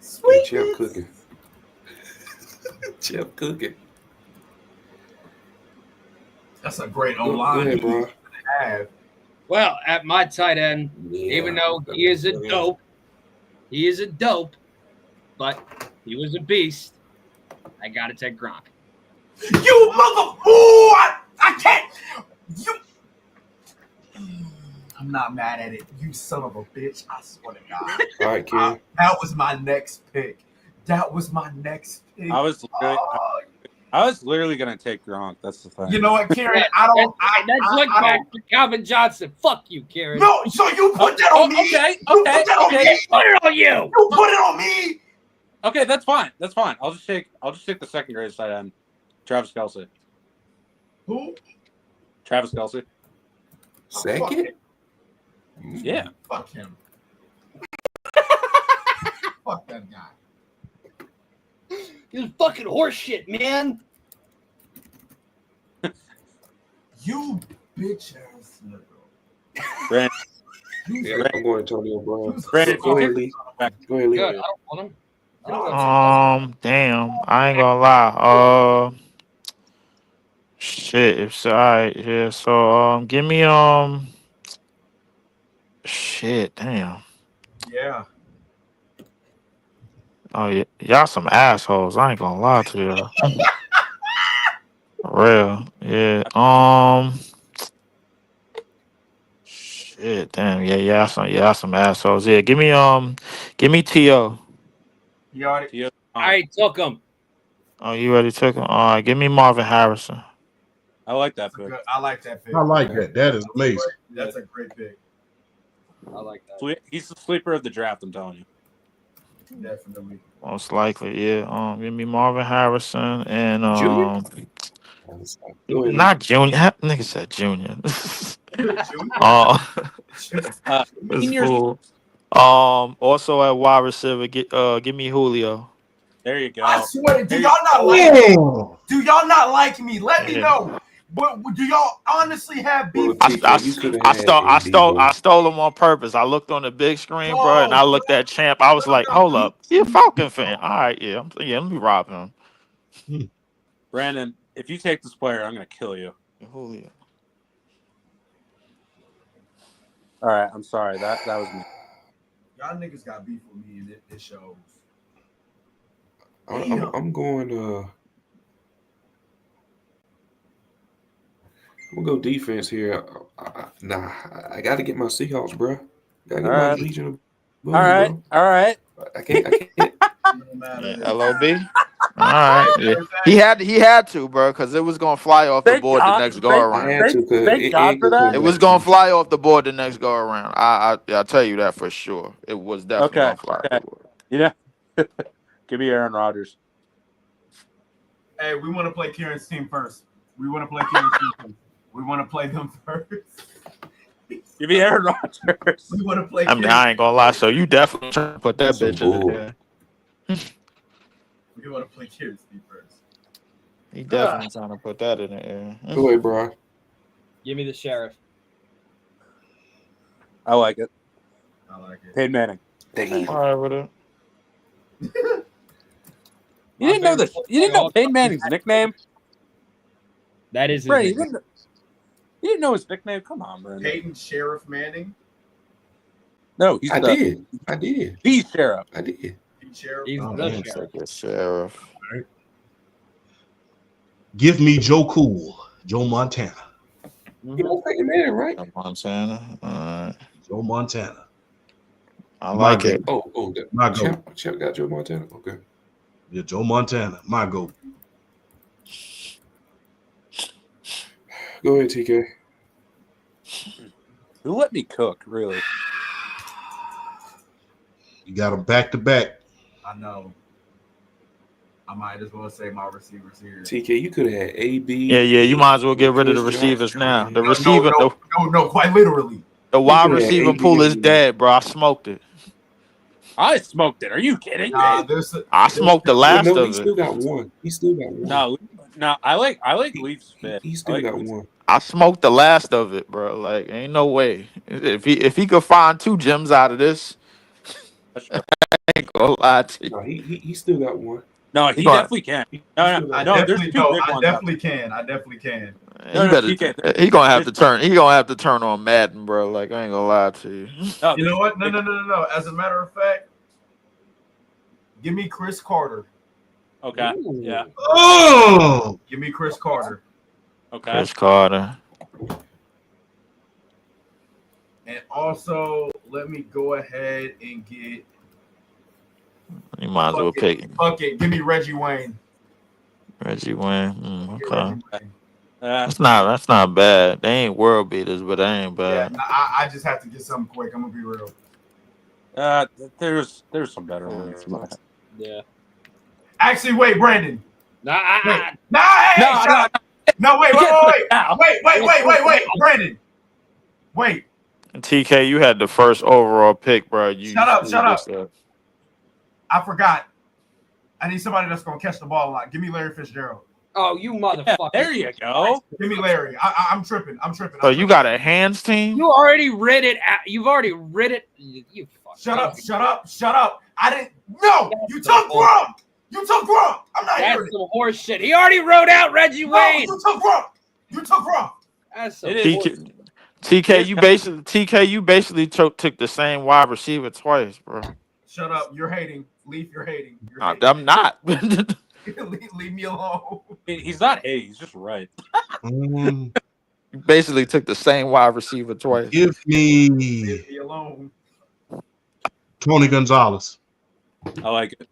Speaker 5: Sweet.
Speaker 3: Champ cooking. Champ cooking.
Speaker 5: That's a great
Speaker 3: Go
Speaker 5: O-line.
Speaker 3: ahead, bro.
Speaker 5: Have.
Speaker 2: Well, at my tight end,
Speaker 3: Yeah.
Speaker 2: even though he is a dope, but he was a beast. I gotta take Gronk.
Speaker 5: You mother. Ooh, I can't. You. I'm not mad at it. You son of a bitch. I swear to God.
Speaker 3: All right, Ken.
Speaker 5: That was my next pick. That was my next pick.
Speaker 7: I was
Speaker 5: Oh,
Speaker 7: literally gonna take Gronk. That's the thing.
Speaker 5: you know what, Karen? I don't.
Speaker 2: Let's look
Speaker 5: I
Speaker 2: back
Speaker 5: don't.
Speaker 2: for Calvin Johnson. Fuck you, Karen.
Speaker 5: No, so you put that on me.
Speaker 7: Okay,
Speaker 5: You put that on me.
Speaker 2: Put it on you.
Speaker 5: You put it on me.
Speaker 7: Okay, that's fine. I'll just take the second greatest tight end, Travis Kelce.
Speaker 5: Who?
Speaker 7: Travis Kelce.
Speaker 3: Second?
Speaker 7: Yeah.
Speaker 5: Fuck him. Fuck that guy.
Speaker 2: He was fucking horseshit, man.
Speaker 5: You bitch ass nigga.
Speaker 7: Brandon,
Speaker 1: Yeah, I'm going Antonio Brown.
Speaker 7: Brandon,
Speaker 1: Go ahead, Lee. Go ahead, Lee.
Speaker 2: Good. I don't want him. I don't want
Speaker 6: Damn, I ain't gonna lie. Shit, it's alright. Yeah, so give me shit, damn.
Speaker 5: Yeah.
Speaker 6: Oh yeah, y'all some assholes. I ain't gonna lie to you. For real, yeah. Shit, damn, yeah, y'all some assholes. Yeah, give me To.
Speaker 5: You already.
Speaker 2: I took him.
Speaker 6: Oh, you already took him. All right, give me Marvin Harrison.
Speaker 7: I like that pick.
Speaker 5: I like that pick.
Speaker 3: I like that. That is amazing.
Speaker 5: That's a great pick.
Speaker 2: I like that.
Speaker 7: He's the sleeper of the draft. I'm telling you.
Speaker 5: Definitely.
Speaker 6: Most likely, yeah. Give me Marvin Harrison and
Speaker 1: Junior? Go ahead, Lee.
Speaker 6: not Junior. Nigga said Junior. It's
Speaker 7: Senior.
Speaker 6: cool. Also at wide receiver, give me Julio.
Speaker 7: There you go.
Speaker 5: I swear, do y'all not like me? Do y'all not like me? Let me know. But do y'all honestly have beef?
Speaker 6: I stole him on purpose. I looked on the big screen, bro, and I looked at Champ. I was like, hold up, you a Falcon fan? All right, yeah, let me rob him.
Speaker 7: Brandon, if you take this player, I'm gonna kill you.
Speaker 6: Julio.
Speaker 7: All right, I'm sorry. That was me.
Speaker 5: Y'all niggas got beef with me, and it shows.
Speaker 1: I'm going. I'm gonna go defense here. I got to get my Seahawks, bro. Got to get my Legion of Boom,
Speaker 7: All right,
Speaker 1: bro.
Speaker 7: all right.
Speaker 1: I can't.
Speaker 6: LOB. All right. Yeah. He had to, bro, because it was gonna fly off the board the next go around.
Speaker 1: I had to,
Speaker 7: thank God for that.
Speaker 6: It was gonna fly off the board the next go around. I'll tell you that for sure. It was definitely gonna fly off the board.
Speaker 7: Yeah. Give me Aaron Rodgers.
Speaker 5: Hey, we want to play Kieran's team first. We want to play Kieran's team first. We want to play them first.
Speaker 7: Give me Aaron Rodgers.
Speaker 5: We want to play.
Speaker 6: I mean, I ain't gonna lie. So you definitely trying to put that bitch in
Speaker 1: bull.
Speaker 6: there.
Speaker 5: We want to play Kieran's team first.
Speaker 6: He definitely trying to put that in the air.
Speaker 1: Go ahead, bro.
Speaker 2: Give me the sheriff.
Speaker 7: I like it.
Speaker 5: I like it.
Speaker 7: Peyton Manning.
Speaker 6: All right with it.
Speaker 7: You didn't know this. You didn't know Peyton Manning's nickname.
Speaker 2: That is his
Speaker 7: Brady,
Speaker 2: nickname.
Speaker 7: you didn't know his nickname. Come on, Brandon.
Speaker 5: Peyton Sheriff Manning.
Speaker 7: No, he's
Speaker 1: I did.
Speaker 7: The sheriff.
Speaker 1: I did.
Speaker 5: Pete Sheriff.
Speaker 2: He's the sheriff.
Speaker 6: The sheriff.
Speaker 3: Give me Joe Cool, Joe Montana.
Speaker 1: You know Peyton Manning, right?
Speaker 6: Montana. All right.
Speaker 3: Joe Montana.
Speaker 6: I like it.
Speaker 3: My goat.
Speaker 1: Champ got Joe Montana. Okay.
Speaker 3: Yeah, Joe Montana. My goat.
Speaker 1: Go ahead, TK.
Speaker 7: Who let me cook? Really?
Speaker 3: You got them back to back.
Speaker 5: I know. I might as well say my receivers here.
Speaker 1: TK, you could have had AB.
Speaker 6: Yeah. You might as well get rid of the receivers now. The receiver,
Speaker 5: No, quite literally.
Speaker 6: the wide
Speaker 1: Yeah,
Speaker 6: receiver
Speaker 1: AB
Speaker 6: pool is
Speaker 1: and-
Speaker 6: dead, bro. I smoked it.
Speaker 7: I smoked it. Are you kidding me?
Speaker 6: I smoked the last
Speaker 1: No,
Speaker 6: of
Speaker 1: he
Speaker 6: it.
Speaker 1: still got one. He still got one.
Speaker 7: No. I like Leafs fit.
Speaker 1: He still got one.
Speaker 6: I smoked the last of it, bro. Like, ain't no way. If he could find 2 gems out of this, I ain't gonna lie to you.
Speaker 1: No, he still got one.
Speaker 7: No, he definitely can. No. There's two big ones.
Speaker 5: I definitely can.
Speaker 6: He gonna have to turn. He gonna have to turn on Madden, bro. Like, I ain't gonna lie to you.
Speaker 7: No,
Speaker 5: You know what? No. As a matter of fact, give me Chris Carter.
Speaker 7: Okay.
Speaker 1: Ooh.
Speaker 7: Yeah.
Speaker 3: Oh,
Speaker 5: Give me Chris Carter.
Speaker 7: Okay.
Speaker 6: Chris Carter.
Speaker 5: And also, let me go ahead and get.
Speaker 6: You might as well pick him.
Speaker 5: Fuck it. Give me Reggie Wayne.
Speaker 6: Reggie Wayne.
Speaker 5: Get
Speaker 6: Okay.
Speaker 5: Reggie Wayne.
Speaker 6: That's not bad. They ain't world beaters, but they ain't
Speaker 5: Yeah,
Speaker 6: bad.
Speaker 5: I just have to get something quick. I'm gonna be real.
Speaker 7: There's some better ones.
Speaker 2: Yeah.
Speaker 5: Actually, wait, Brandon.
Speaker 2: Nah.
Speaker 5: Wait, Brandon. Wait.
Speaker 6: TK, you had the first overall pick, bro. You
Speaker 5: Shut up,
Speaker 6: screwed
Speaker 5: shut up.
Speaker 6: yourself.
Speaker 5: I forgot. I need somebody that's gonna catch the ball a lot. Give me Larry Fitzgerald.
Speaker 2: Oh, you motherfucker!
Speaker 7: There you go.
Speaker 5: Give me Larry. I'm tripping.
Speaker 6: So you got a hands team?
Speaker 2: You already read it. You've already read it. You fuck.
Speaker 5: Shut up! Shut up! Shut up! I didn't. No, you took Gronk. You took Gronk. I'm not
Speaker 2: That's
Speaker 5: hearing
Speaker 2: some horse shit. He already wrote out Reggie
Speaker 5: it.
Speaker 2: Wayne.
Speaker 5: No, you took Gronk. You took Gronk.
Speaker 2: That's some
Speaker 7: It is.
Speaker 2: horse
Speaker 6: TK, you basically took the same wide receiver twice, bro.
Speaker 5: Shut up! You're hating. Leaf, you're hating. You're
Speaker 6: Nah,
Speaker 5: hating.
Speaker 6: I'm not.
Speaker 5: leave me alone.
Speaker 7: He's not hating. He's just right.
Speaker 6: You basically took the same wide receiver twice.
Speaker 3: Give me
Speaker 5: Leave me alone.
Speaker 3: Tony Gonzalez.
Speaker 7: I like it.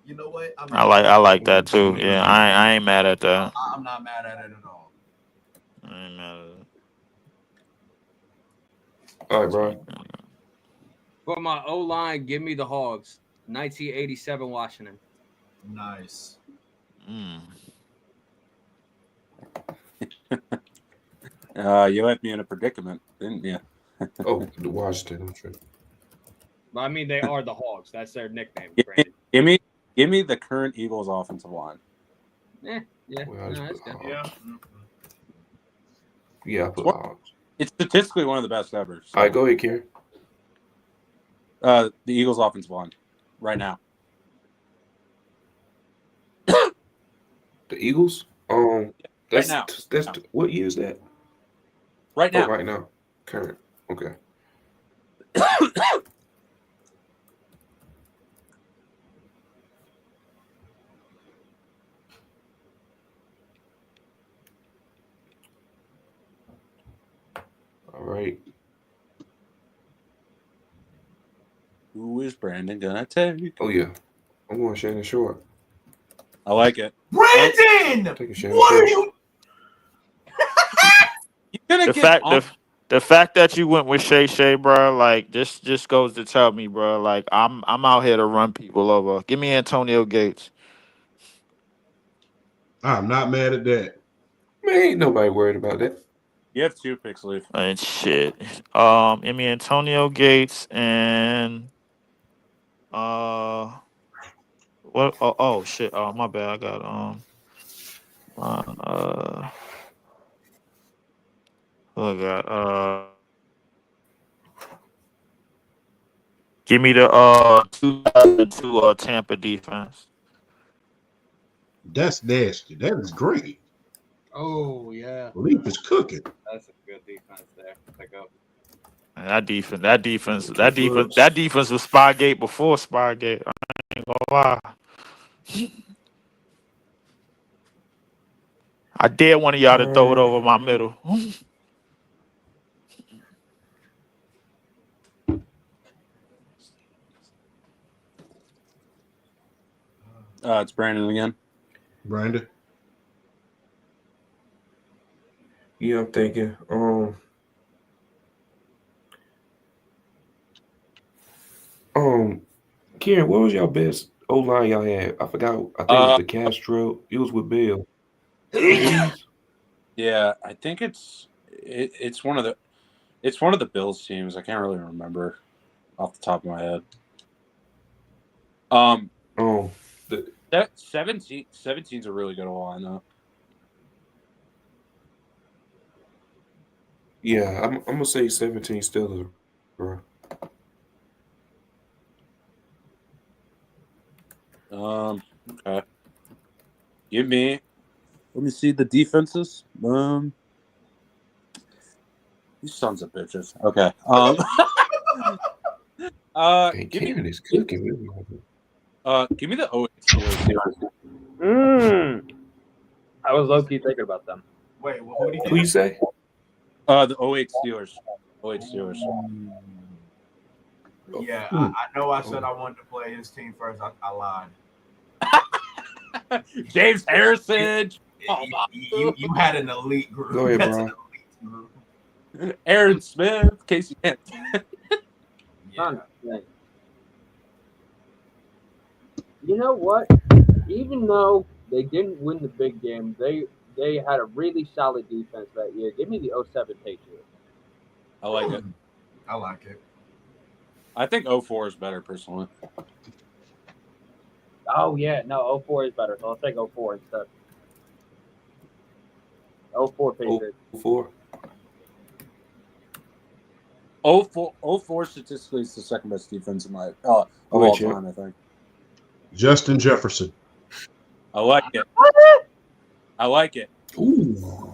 Speaker 5: You know what?
Speaker 6: I like that too. Yeah, I ain't mad at that.
Speaker 5: I'm not mad at it at all.
Speaker 6: I ain't mad at it.
Speaker 9: All right, bro.
Speaker 2: For my O line, give me the Hogs. 1987 Washington.
Speaker 5: Nice.
Speaker 7: You left me in a predicament, didn't you?
Speaker 9: Oh, the Washington. I'm tripping.
Speaker 2: I mean, they are the Hogs. That's their nickname.
Speaker 7: Give me the current Eagles offensive line.
Speaker 2: Yeah.
Speaker 9: Well,
Speaker 2: No, that's good.
Speaker 5: Yeah.
Speaker 9: Yeah, I put Hogs.
Speaker 7: It's statistically one of the best ever. So.
Speaker 9: All right, go ahead, Kieran.
Speaker 7: The Eagles offensive line right now.
Speaker 9: The Eagles. That's
Speaker 7: now.
Speaker 9: that's what year is that?
Speaker 7: Right now.
Speaker 9: Oh, right now. Current. Okay. All right.
Speaker 7: Who is Brandon gonna take?
Speaker 9: Oh yeah, I'm going Shannon Short.
Speaker 7: I like it.
Speaker 5: Brandon,
Speaker 9: Taking Shannon
Speaker 5: what are
Speaker 9: Short.
Speaker 5: you?
Speaker 7: You're gonna
Speaker 6: The fact that you went with Shay, bro, like this just goes to tell me, bro, like I'm out here to run people over. Give me Antonio Gates.
Speaker 3: I'm not mad at that.
Speaker 9: Man, ain't nobody worried about that.
Speaker 7: You have 2 picks, Leaf.
Speaker 6: And shit. Give me Antonio Gates and what? Oh shit. Oh my bad. I got who I got? Give me the 2002 Tampa defense.
Speaker 3: That's nasty. That is great.
Speaker 2: Oh, yeah.
Speaker 3: Leaf is cooking.
Speaker 2: That's a good defense there. Pick up.
Speaker 6: And that defense was Spygate before Spygate. I ain't gonna lie. I dare one of y'all to throw it over my middle.
Speaker 7: It's Brandon again.
Speaker 3: Brandon.
Speaker 9: Yeah, I'm thinking. Kieran, what was your best O line y'all had? I forgot. I think it was the Castro. It was with Bill.
Speaker 7: Yeah, I think it's one of the Bills teams. I can't really remember off the top of my head. That 17's a really good line though.
Speaker 9: Yeah, I'm gonna say 17 Steelers, bro.
Speaker 7: Okay. Let me see the defenses. These sons of bitches. Okay.
Speaker 9: Hey, Kieran is cooking.
Speaker 7: Give me the 08 Steelers.
Speaker 4: I was low key thinking about them.
Speaker 5: Wait, who do
Speaker 9: Who you say?
Speaker 7: The 08 Steelers. 08 Steelers.
Speaker 5: Yeah, I know. I said I wanted to play his team first. I lied.
Speaker 7: James Harrison.
Speaker 5: You had an elite group.
Speaker 9: Go ahead,
Speaker 5: That's
Speaker 9: bro.
Speaker 5: an elite group.
Speaker 7: Aaron Smith. Casey Kent.
Speaker 5: Yeah.
Speaker 4: You know what? Even though they didn't win the big game, they had a really solid defense that year. Give me the 07 Patriots.
Speaker 7: I like it.
Speaker 5: I like it.
Speaker 7: I think 04 is better personally.
Speaker 2: Oh yeah, no, 04 is better. So I'll take 04 instead. 04 Patriots.
Speaker 9: 04.
Speaker 7: 04 statistically is the second best defense in my of
Speaker 9: Go
Speaker 7: all
Speaker 9: ahead, champ.
Speaker 7: time. I think.
Speaker 3: Justin Jefferson.
Speaker 7: I like it. I like it.
Speaker 3: Ooh.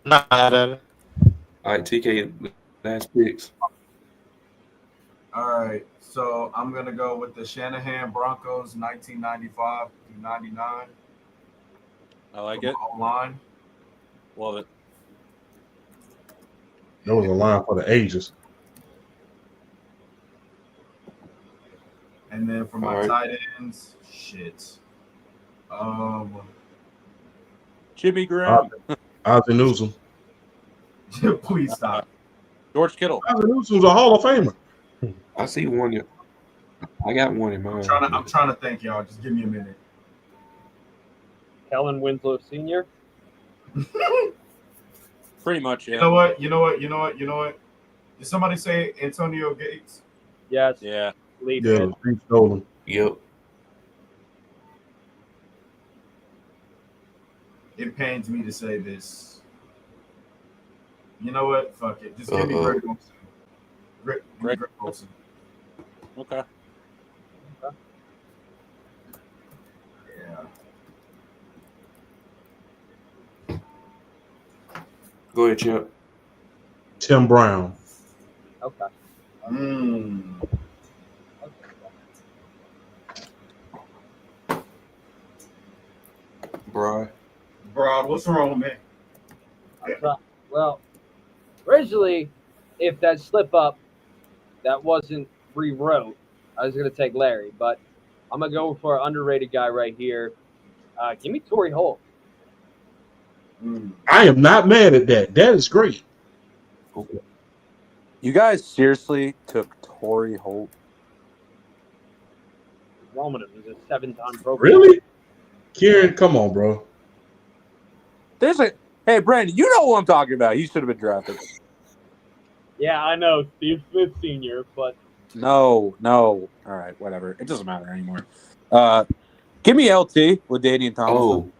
Speaker 6: Nah,
Speaker 9: All right, TK, last picks.
Speaker 5: All right, so I'm gonna go with the Shanahan Broncos 1995 through 99.
Speaker 7: I like it.
Speaker 5: Line.
Speaker 7: Love it.
Speaker 3: That was a line for the ages.
Speaker 5: And then for my
Speaker 9: All right.
Speaker 5: tight ends, shit.
Speaker 7: Jimmy Graham.
Speaker 3: Ozzie Newsome.
Speaker 5: Please stop.
Speaker 7: George Kittle.
Speaker 3: Ozzie Newsome's a Hall of Famer.
Speaker 9: I see one. I got one in mind.
Speaker 5: I'm trying to think, y'all. Just give me a minute.
Speaker 2: Kellen Winslow Sr.
Speaker 7: Pretty much, yeah.
Speaker 5: You know what? Did somebody say Antonio Gates?
Speaker 2: Yes.
Speaker 7: Yeah.
Speaker 2: Lead
Speaker 3: Yeah,
Speaker 2: it.
Speaker 3: Steve Stolen.
Speaker 9: Yep.
Speaker 5: It pains me to say this. You know what? Fuck it. Just give me Greg Olsen. Greg Olsen.
Speaker 7: Okay.
Speaker 5: Yeah.
Speaker 9: Go ahead, champ.
Speaker 3: Tim Brown.
Speaker 2: Okay.
Speaker 9: Broad,
Speaker 5: what's wrong, man?
Speaker 2: Well, originally, if that slip up that wasn't rewrote, I was gonna take Larry, but I'm gonna go for an underrated guy right here. Give me Torrey Holt.
Speaker 3: I am not mad at that. That is great.
Speaker 9: Okay.
Speaker 7: You guys seriously took Torrey Holt?
Speaker 2: Roman is a 7-time Pro Bowl.
Speaker 3: Really? Kieran, come on, bro.
Speaker 7: Hey, Brandon, you know what I'm talking about. He should have been drafted.
Speaker 2: Yeah, I know, Steve Smith Sr., but
Speaker 7: No. All right, whatever. It doesn't matter anymore. Give me LT with Dadian Thompson.
Speaker 9: Oh,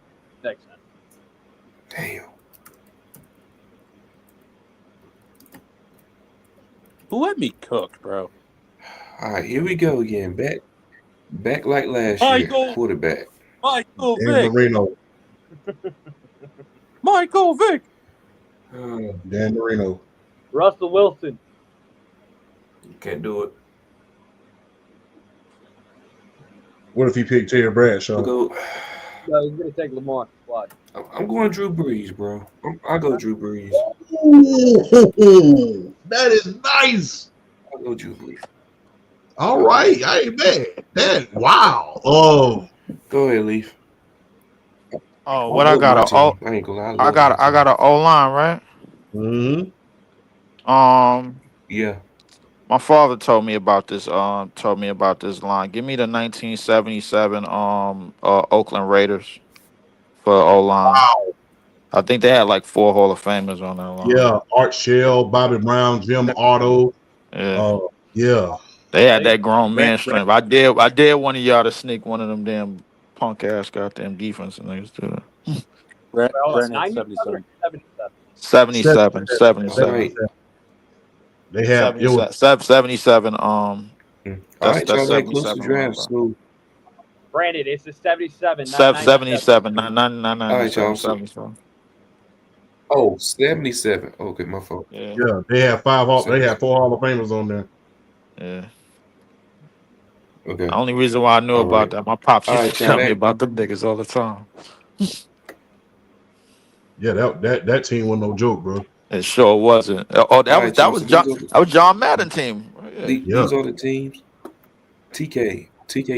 Speaker 2: next time.
Speaker 9: damn.
Speaker 7: Who let me cook, bro?
Speaker 9: All right, here we go again. Back like last
Speaker 7: Michael.
Speaker 9: year. Quarterback.
Speaker 7: Michael
Speaker 3: Dan
Speaker 7: Vick.
Speaker 3: Marino.
Speaker 7: Michael Vick.
Speaker 3: Dan Marino.
Speaker 2: Russell Wilson.
Speaker 9: Can't do it.
Speaker 3: What if he picked Terry Bradshaw?
Speaker 9: I'll go.
Speaker 2: No, he's gonna take Lamar. Watch.
Speaker 9: I'm going Drew Brees, bro. I'll go Drew Brees.
Speaker 3: Ooh, that is nice.
Speaker 9: I'll go Drew Brees.
Speaker 3: All right, I ain't mad. Wow. Oh,
Speaker 9: Go ahead, Leaf.
Speaker 6: Oh, what I got a
Speaker 9: I ain't gonna lie.
Speaker 6: I got a O line, right?
Speaker 9: Yeah.
Speaker 6: My father told me about this. Told me about this line. Give me the 1977 Oakland Raiders for O line.
Speaker 3: wow.
Speaker 6: I think they had like 4 Hall of Famers on that line.
Speaker 3: Yeah, Art Shell, Bobby Brown, Jim Otto.
Speaker 6: Yeah.
Speaker 3: Yeah.
Speaker 6: They had that grown man strength. I dare one of y'all to sneak one of them damn punk ass goddamn defense niggas to that.
Speaker 7: Brandon
Speaker 2: 97 or
Speaker 6: 77.
Speaker 2: 77?
Speaker 6: 77.
Speaker 3: They have it was
Speaker 6: 77.
Speaker 9: All
Speaker 6: That's
Speaker 9: right, y'all like close to
Speaker 6: 77
Speaker 9: draft.
Speaker 6: line.
Speaker 9: So,
Speaker 2: Brandon, it's a 77. Not
Speaker 6: 77. Not
Speaker 9: y'all.
Speaker 6: 77.
Speaker 9: Oh, 77. Okay, my fault.
Speaker 6: Yeah.
Speaker 3: yeah, they have 4 Hall of Famers on there.
Speaker 6: Yeah.
Speaker 9: Okay.
Speaker 6: The only reason why I knew
Speaker 9: All
Speaker 6: about
Speaker 9: right.
Speaker 6: that, my pops
Speaker 9: All
Speaker 6: used
Speaker 9: right,
Speaker 6: to tell
Speaker 9: y'all,
Speaker 6: me about them niggas all the time.
Speaker 3: Yeah, that team was no joke, bro.
Speaker 6: It sure wasn't. Oh, that
Speaker 9: All
Speaker 6: was
Speaker 9: right,
Speaker 6: that
Speaker 9: y'all,
Speaker 6: was
Speaker 9: so
Speaker 6: John.
Speaker 9: these are-
Speaker 6: That was John Madden team. Yeah.
Speaker 9: These are the teams. TK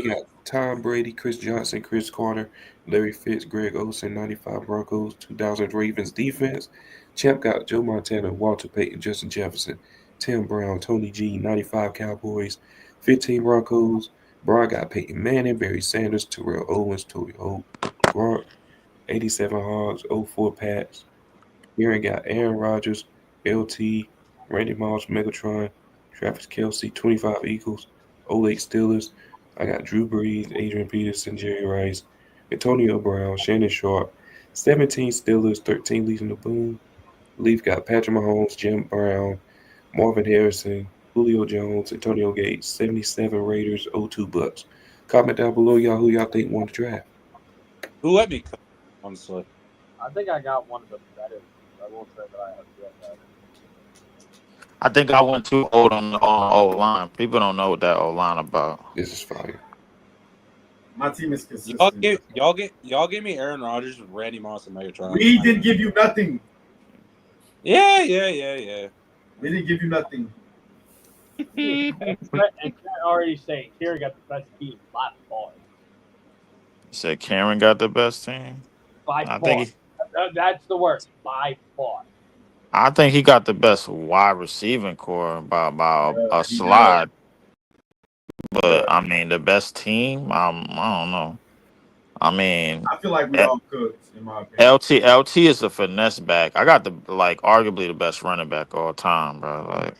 Speaker 9: got Tom Brady, Chris Johnson, Chris Carter, Larry Fitz, Greg Olsen, 95 Broncos, 2000 Ravens defense. Champ got Joe Montana, Walter Payton, Justin Jefferson, Tim Brown, Tony G, 95 Cowboys, 15 Broncos. Broad got Peyton Manning, Barry Sanders, Terrell Owens, Torrey Holt, Gronk, 87 Hogs, 04 Pats. Aaron got Aaron Rodgers, LT, Randy Moss, Megatron, Travis Kelsey, 25 Eagles, 08 Steelers. I got Drew Brees, Adrian Peterson, Jerry Rice, Antonio Brown, Shannon Sharp, 17 Steelers, 13 Legion of Boom. Leaf got Patrick Mahomes, Jim Brown, Marvin Harrison, Julio Jones, Antonio Gates, 77 Raiders, 02 Bucks. Comment down below, y'all, who y'all think won the draft.
Speaker 7: Who let me come, honestly?
Speaker 4: I think I got one of the better. I will say that I have that.
Speaker 6: I think I went too old on O line. People don't know what that O line about.
Speaker 9: This is fire.
Speaker 5: My team is consistent.
Speaker 7: Y'all gave me Aaron Rodgers with Randy Moss and Megatron.
Speaker 5: We didn't give you nothing.
Speaker 7: Yeah.
Speaker 5: We didn't give you nothing.
Speaker 4: And can I already say, Kerry got the best team by far.
Speaker 6: You said Karen got the best team?
Speaker 4: By
Speaker 6: I
Speaker 4: far.
Speaker 6: think
Speaker 4: That's the word. By far.
Speaker 6: I think he got the best wide receiving core by a
Speaker 5: he
Speaker 6: slide. But I mean, the best team, I don't know. I mean,
Speaker 5: I feel like we all could, in my opinion.
Speaker 6: LT is a finesse back. I got the arguably the best running back all time, bro. Like,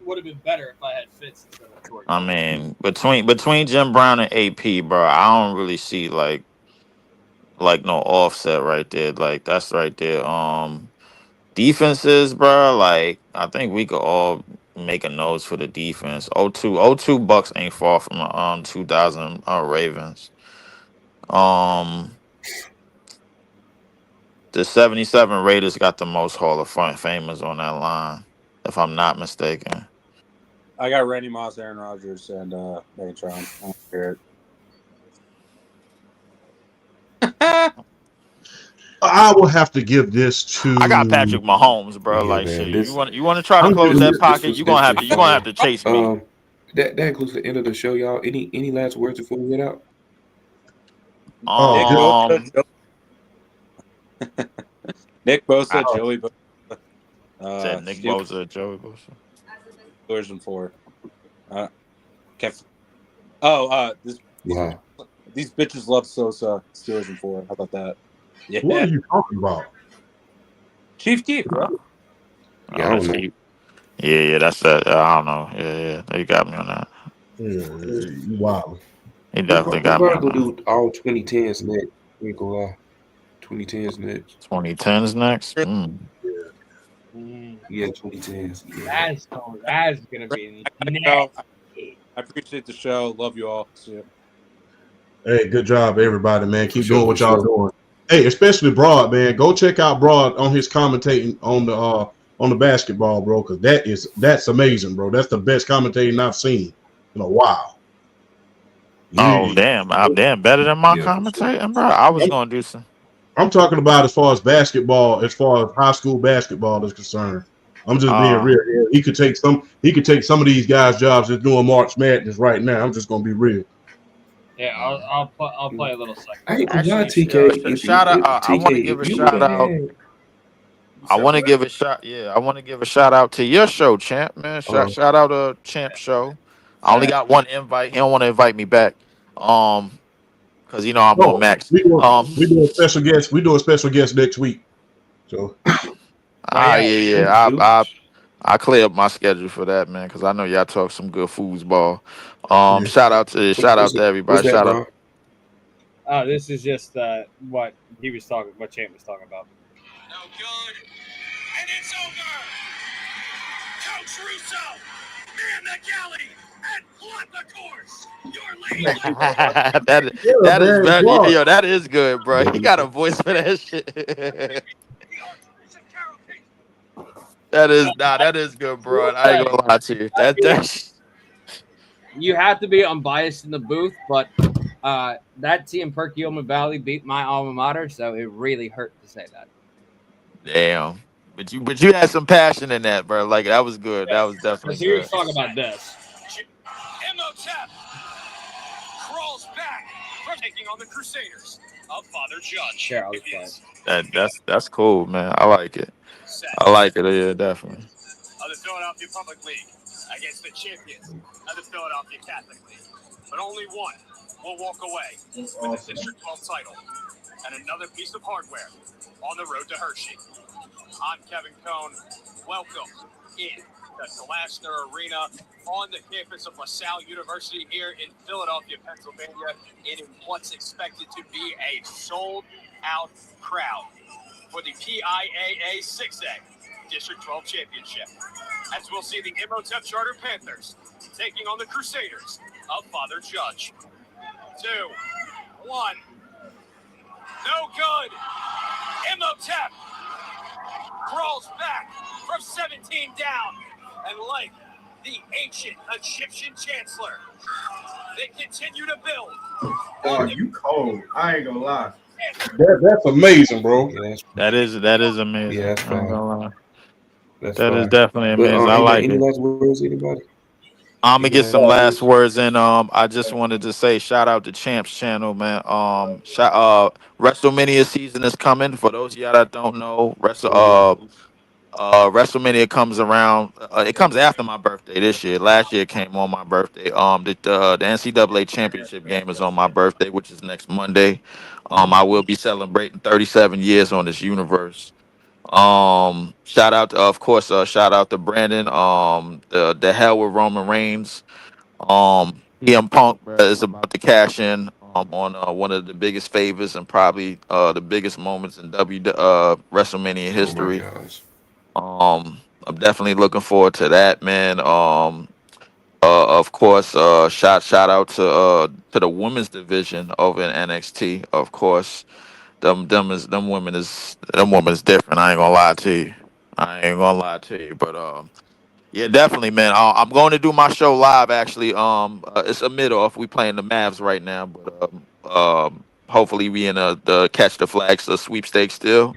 Speaker 4: Would have been better if I had Fitz instead of Jordan.
Speaker 6: I mean, between Jim Brown and AP, bro, I don't really see like no offset right there. Like that's right there. Defenses, bro. Like I think we could all make a nose for the defense. 02 Bucks ain't far from 2000 Ravens. The 77 Raiders got the most Hall of Famers on that line, if I'm not mistaken.
Speaker 7: I got Randy Moss, Aaron Rodgers, and Megatron. I don't care.
Speaker 3: I will have to give this to.
Speaker 6: I got Patrick Mahomes, bro.
Speaker 9: Yeah,
Speaker 6: like,
Speaker 9: man,
Speaker 6: shit.
Speaker 9: this-
Speaker 6: You want to try to
Speaker 3: I'm
Speaker 6: close
Speaker 3: giving
Speaker 6: that
Speaker 3: this-
Speaker 6: pocket? You're gonna have to chase me.
Speaker 9: That includes the end of the show, y'all. Any last words before we get out?
Speaker 7: Nick Bosa, Joey Bosa.
Speaker 6: Said Nick Bosa, Joey Bosa.
Speaker 7: Steelers and 4. These bitches love Sosa. Steelers and 4. How about that? Yeah.
Speaker 3: What are you talking about?
Speaker 7: Chief Keef, bro.
Speaker 9: Yeah, I don't know.
Speaker 6: Yeah, that's that. I don't know. Yeah, they got me on that.
Speaker 3: Yeah, wow.
Speaker 6: He definitely got
Speaker 9: We're
Speaker 6: me
Speaker 9: gonna
Speaker 6: on that.
Speaker 9: do all 2010s next. We ain't gonna lie. 2010s next.
Speaker 6: 2010s next.
Speaker 9: Yeah, 2010s. Yeah.
Speaker 2: That's gonna be
Speaker 7: I appreciate the show. Love you all. See ya.
Speaker 3: Hey, good job, everybody, man. Keep
Speaker 9: sure,
Speaker 3: doing what
Speaker 9: for
Speaker 3: y'all
Speaker 9: sure.
Speaker 3: doing. Hey, especially Broad, man. Go check out Broad on his commentating on the basketball, bro, because that's amazing, bro. That's the best commentating I've seen in a while.
Speaker 6: Oh damn! I'm better than my
Speaker 9: Yeah, for sure.
Speaker 6: commentating, bro. I was gonna do some.
Speaker 3: I'm talking about as far as basketball, as far as high school basketball is concerned. I'm just being real here. He could take some of these guys' jobs that's doing March Madness right now. I'm just gonna be real.
Speaker 2: Yeah, I'll play a little second.
Speaker 9: I ain't gonna lie,
Speaker 6: Actually,
Speaker 9: TK.
Speaker 6: shout out. I want to give a shout out. I want to give a shout. Yeah, I want to give a shout out to your show, Champ. Man, shout out to Champ Show. I only got one invite. He don't want to invite me back. Because I'm on Max.
Speaker 3: We do a special guest. We do a special guest next week. So.
Speaker 6: Yeah. I clear up my schedule for that, man, because I know y'all talk some good foosball. Shout out to everybody. Shout out.
Speaker 2: Oh, this is just what Champ was talking about.
Speaker 10: No good, and it's over. Coach Russo, man the galley, and plot the course. Your lead.
Speaker 6: That is good, bro. He got a voice for that shit. That is good, bro. I ain't gonna lie to you.
Speaker 2: You have to be unbiased in the booth, but that team, Perkiomen Valley, beat my alma mater, so it really hurt to say that.
Speaker 6: Damn, but you had some passion in that, bro. Like that was good. That was definitely
Speaker 2: He was
Speaker 6: good.
Speaker 2: talking about this.
Speaker 10: Imhotep crawls back for taking on the Crusaders of Father Judge.
Speaker 2: Sure, I'll just play it.
Speaker 6: That's cool, man. I like it. Yeah, definitely.
Speaker 10: Of the Philadelphia Public League against the champions of the Philadelphia Catholic League. But only one will walk away with the District 12 title. and another piece of hardware on the road to Hershey. I'm Kevin Cohn. Welcome in the Glasner Arena on the campus of LaSalle University here in Philadelphia, Pennsylvania, in what's expected to be a sold-out crowd for the PIAA 6A District 12 Championship, as we'll see the Imhotep Charter Panthers taking on the Crusaders of Father Judge. 2, 1. No good. Imhotep crawls back from 17 down, and like the ancient Egyptian chancellor, they continue to build.
Speaker 5: Oh, you cold. I ain't gonna lie.
Speaker 3: That's amazing, bro.
Speaker 9: Yeah,
Speaker 6: That is amazing.
Speaker 9: yeah, that's
Speaker 6: I ain't
Speaker 9: fine.
Speaker 6: gonna lie.
Speaker 9: That's
Speaker 6: That is
Speaker 9: fine.
Speaker 6: definitely
Speaker 9: But
Speaker 6: amazing. I like
Speaker 9: any
Speaker 6: it.
Speaker 9: last words, anybody?
Speaker 6: I'm gonna
Speaker 9: Any
Speaker 6: get
Speaker 9: last
Speaker 6: some last
Speaker 9: words?
Speaker 6: words in. I just wanted to say shout out to Champs Channel, man. WrestleMania season is coming. For those of y'all that don't know, WrestleMania comes around. It comes after my birthday this year. Last year it came on my birthday. The NCAA championship game is on my birthday, which is next Monday. I will be celebrating 37 years on this universe. Shout out to, of course, shout out to Brandon. The hell with Roman Reigns. CM Punk bruh, is about to cash in on one of the biggest favors and probably the biggest moments in WrestleMania
Speaker 9: Oh my
Speaker 6: history.
Speaker 9: gosh.
Speaker 6: I'm definitely looking forward to that, man. Of course, shout out to the women's division over in NXT. Of course, them women is different. I ain't gonna lie to you. But yeah, definitely, man. I'm going to do my show live. Actually, it's a mid off. We playing the Mavs right now, but hopefully we in the catch the flags, the sweepstakes still.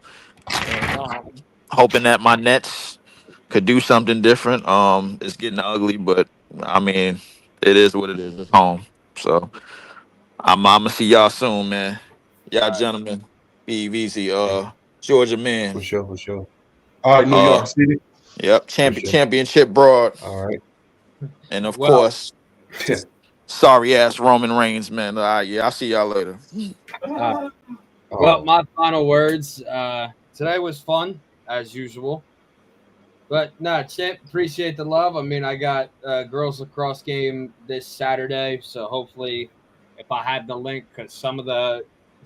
Speaker 6: And hoping that my Nets could do something different. It's getting ugly, but I mean, it is what it is. It's home, so I'm gonna see y'all soon, man. Y'all gentlemen, be easy. Georgia man.
Speaker 9: For sure, for sure,
Speaker 3: All right, New
Speaker 6: Uh,
Speaker 3: York City.
Speaker 6: yep.
Speaker 9: for sure.
Speaker 6: Championship broad,
Speaker 9: All right.
Speaker 6: and of
Speaker 2: Well,
Speaker 6: course, sorry ass Roman Reigns, man. Yeah, I'll see y'all later.
Speaker 2: well,
Speaker 9: Oh,
Speaker 2: my final words. Today was fun as usual, but no, champ. Appreciate the love. I mean, I got girls lacrosse game this Saturday, so hopefully, if I have the link, because some of the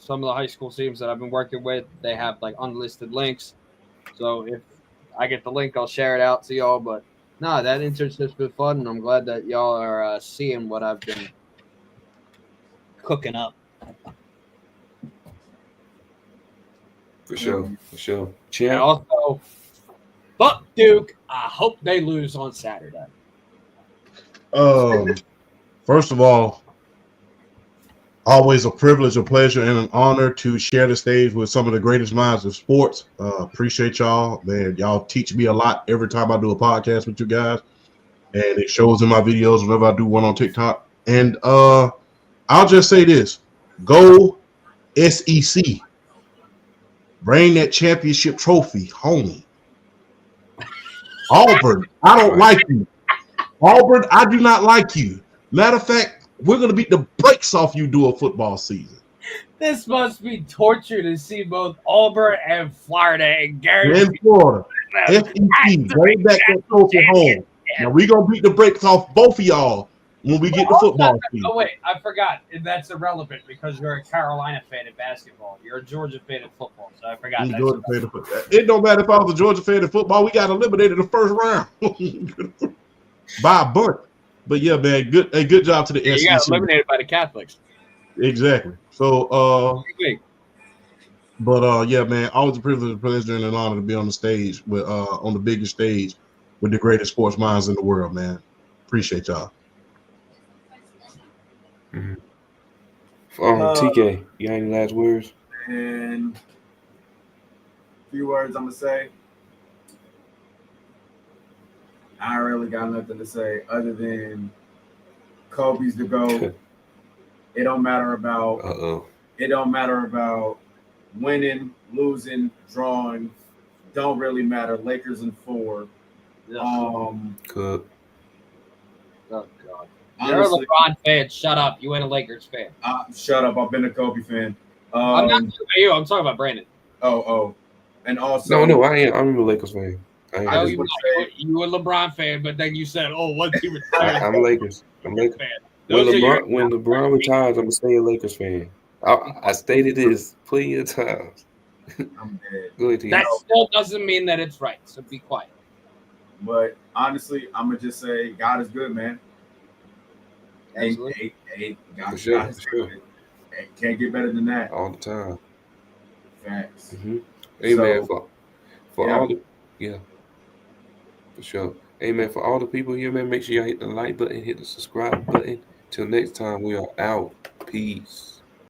Speaker 2: high school teams that I've been working with, they have like unlisted links. So if I get the link, I'll share it out to y'all. But no, that internship's been fun, and I'm glad that y'all are seeing what I've been cooking up.
Speaker 9: for sure, for sure.
Speaker 2: And
Speaker 9: Champ.
Speaker 2: also, fuck Duke. I hope they lose on Saturday.
Speaker 3: First of all, always a privilege, a pleasure, and an honor to share the stage with some of the greatest minds of sports. Appreciate y'all, man. Y'all teach me a lot every time I do a podcast with you guys, and it shows in my videos whenever I do one on TikTok. And I'll just say this: go SEC, bring that championship trophy home. Auburn, I don't like you. Auburn, I do not like you. Matter of fact, we're going to beat the brakes off you do a football season.
Speaker 2: This must be torture to see both Auburn and Florida and Gary.
Speaker 3: In Florida, SEC, bring back that trophy home. Now we're going to beat the brakes off both of y'all when we get to football season.
Speaker 2: Oh, wait, I forgot. That's irrelevant because you're a Carolina fan in basketball. You're a Georgia fan in football, so I forgot.
Speaker 3: I'm a Georgia fan of football. It don't matter if I was a Georgia fan in football. We got eliminated in the first round by a bunch. But yeah, man, good job to the SEC.
Speaker 2: You got eliminated by the Catholics.
Speaker 3: Exactly. So, yeah, man, always a privilege, a pleasure, and an honor to be on the stage with on the biggest stage with the greatest sports minds in the world, man. Appreciate y'all.
Speaker 9: Mm-hmm. TK, you got any last words?
Speaker 5: And a few words I'm gonna say. I ain't really got nothing to say other than Kobe's the GOAT. It don't matter about It don't matter about winning, losing, drawing. Don't really matter. Lakers in 4.
Speaker 9: Good.
Speaker 2: Oh God.
Speaker 5: Honestly,
Speaker 2: You're a LeBron fan. Shut up. You ain't a Lakers fan.
Speaker 5: Shut up. I've been a Kobe fan.
Speaker 2: I'm not talking about you. I'm talking about Brandon.
Speaker 5: And also,
Speaker 9: No, I ain't. I'm a Lakers fan. I ain't.
Speaker 5: I
Speaker 2: No,
Speaker 5: just
Speaker 2: you
Speaker 5: want
Speaker 2: not.
Speaker 5: to say,
Speaker 2: You were a LeBron fan, but then you said, "Oh, once he retires,
Speaker 9: I'm Lakers. I'm Lakers.
Speaker 2: fan."
Speaker 9: When
Speaker 2: Those are your.
Speaker 9: LeBron retires, I'm gonna stay a Lakers fan. I stated this plenty of times.
Speaker 5: I'm dead.
Speaker 9: Go ahead, T.
Speaker 2: That still doesn't mean that it's right. So be quiet.
Speaker 5: But honestly, I'm gonna just say God is good, man.
Speaker 2: Absolutely.
Speaker 5: God,
Speaker 9: For sure,
Speaker 5: God is
Speaker 9: for sure.
Speaker 5: good. Can't get better than that.
Speaker 9: All the time.
Speaker 5: Facts.
Speaker 9: Hey man,
Speaker 5: So,
Speaker 9: for
Speaker 5: yeah.
Speaker 9: all the for sure. Hey man, for all the people here, man, make sure y'all hit the like button, hit the subscribe button. Till next time, we are out. Peace.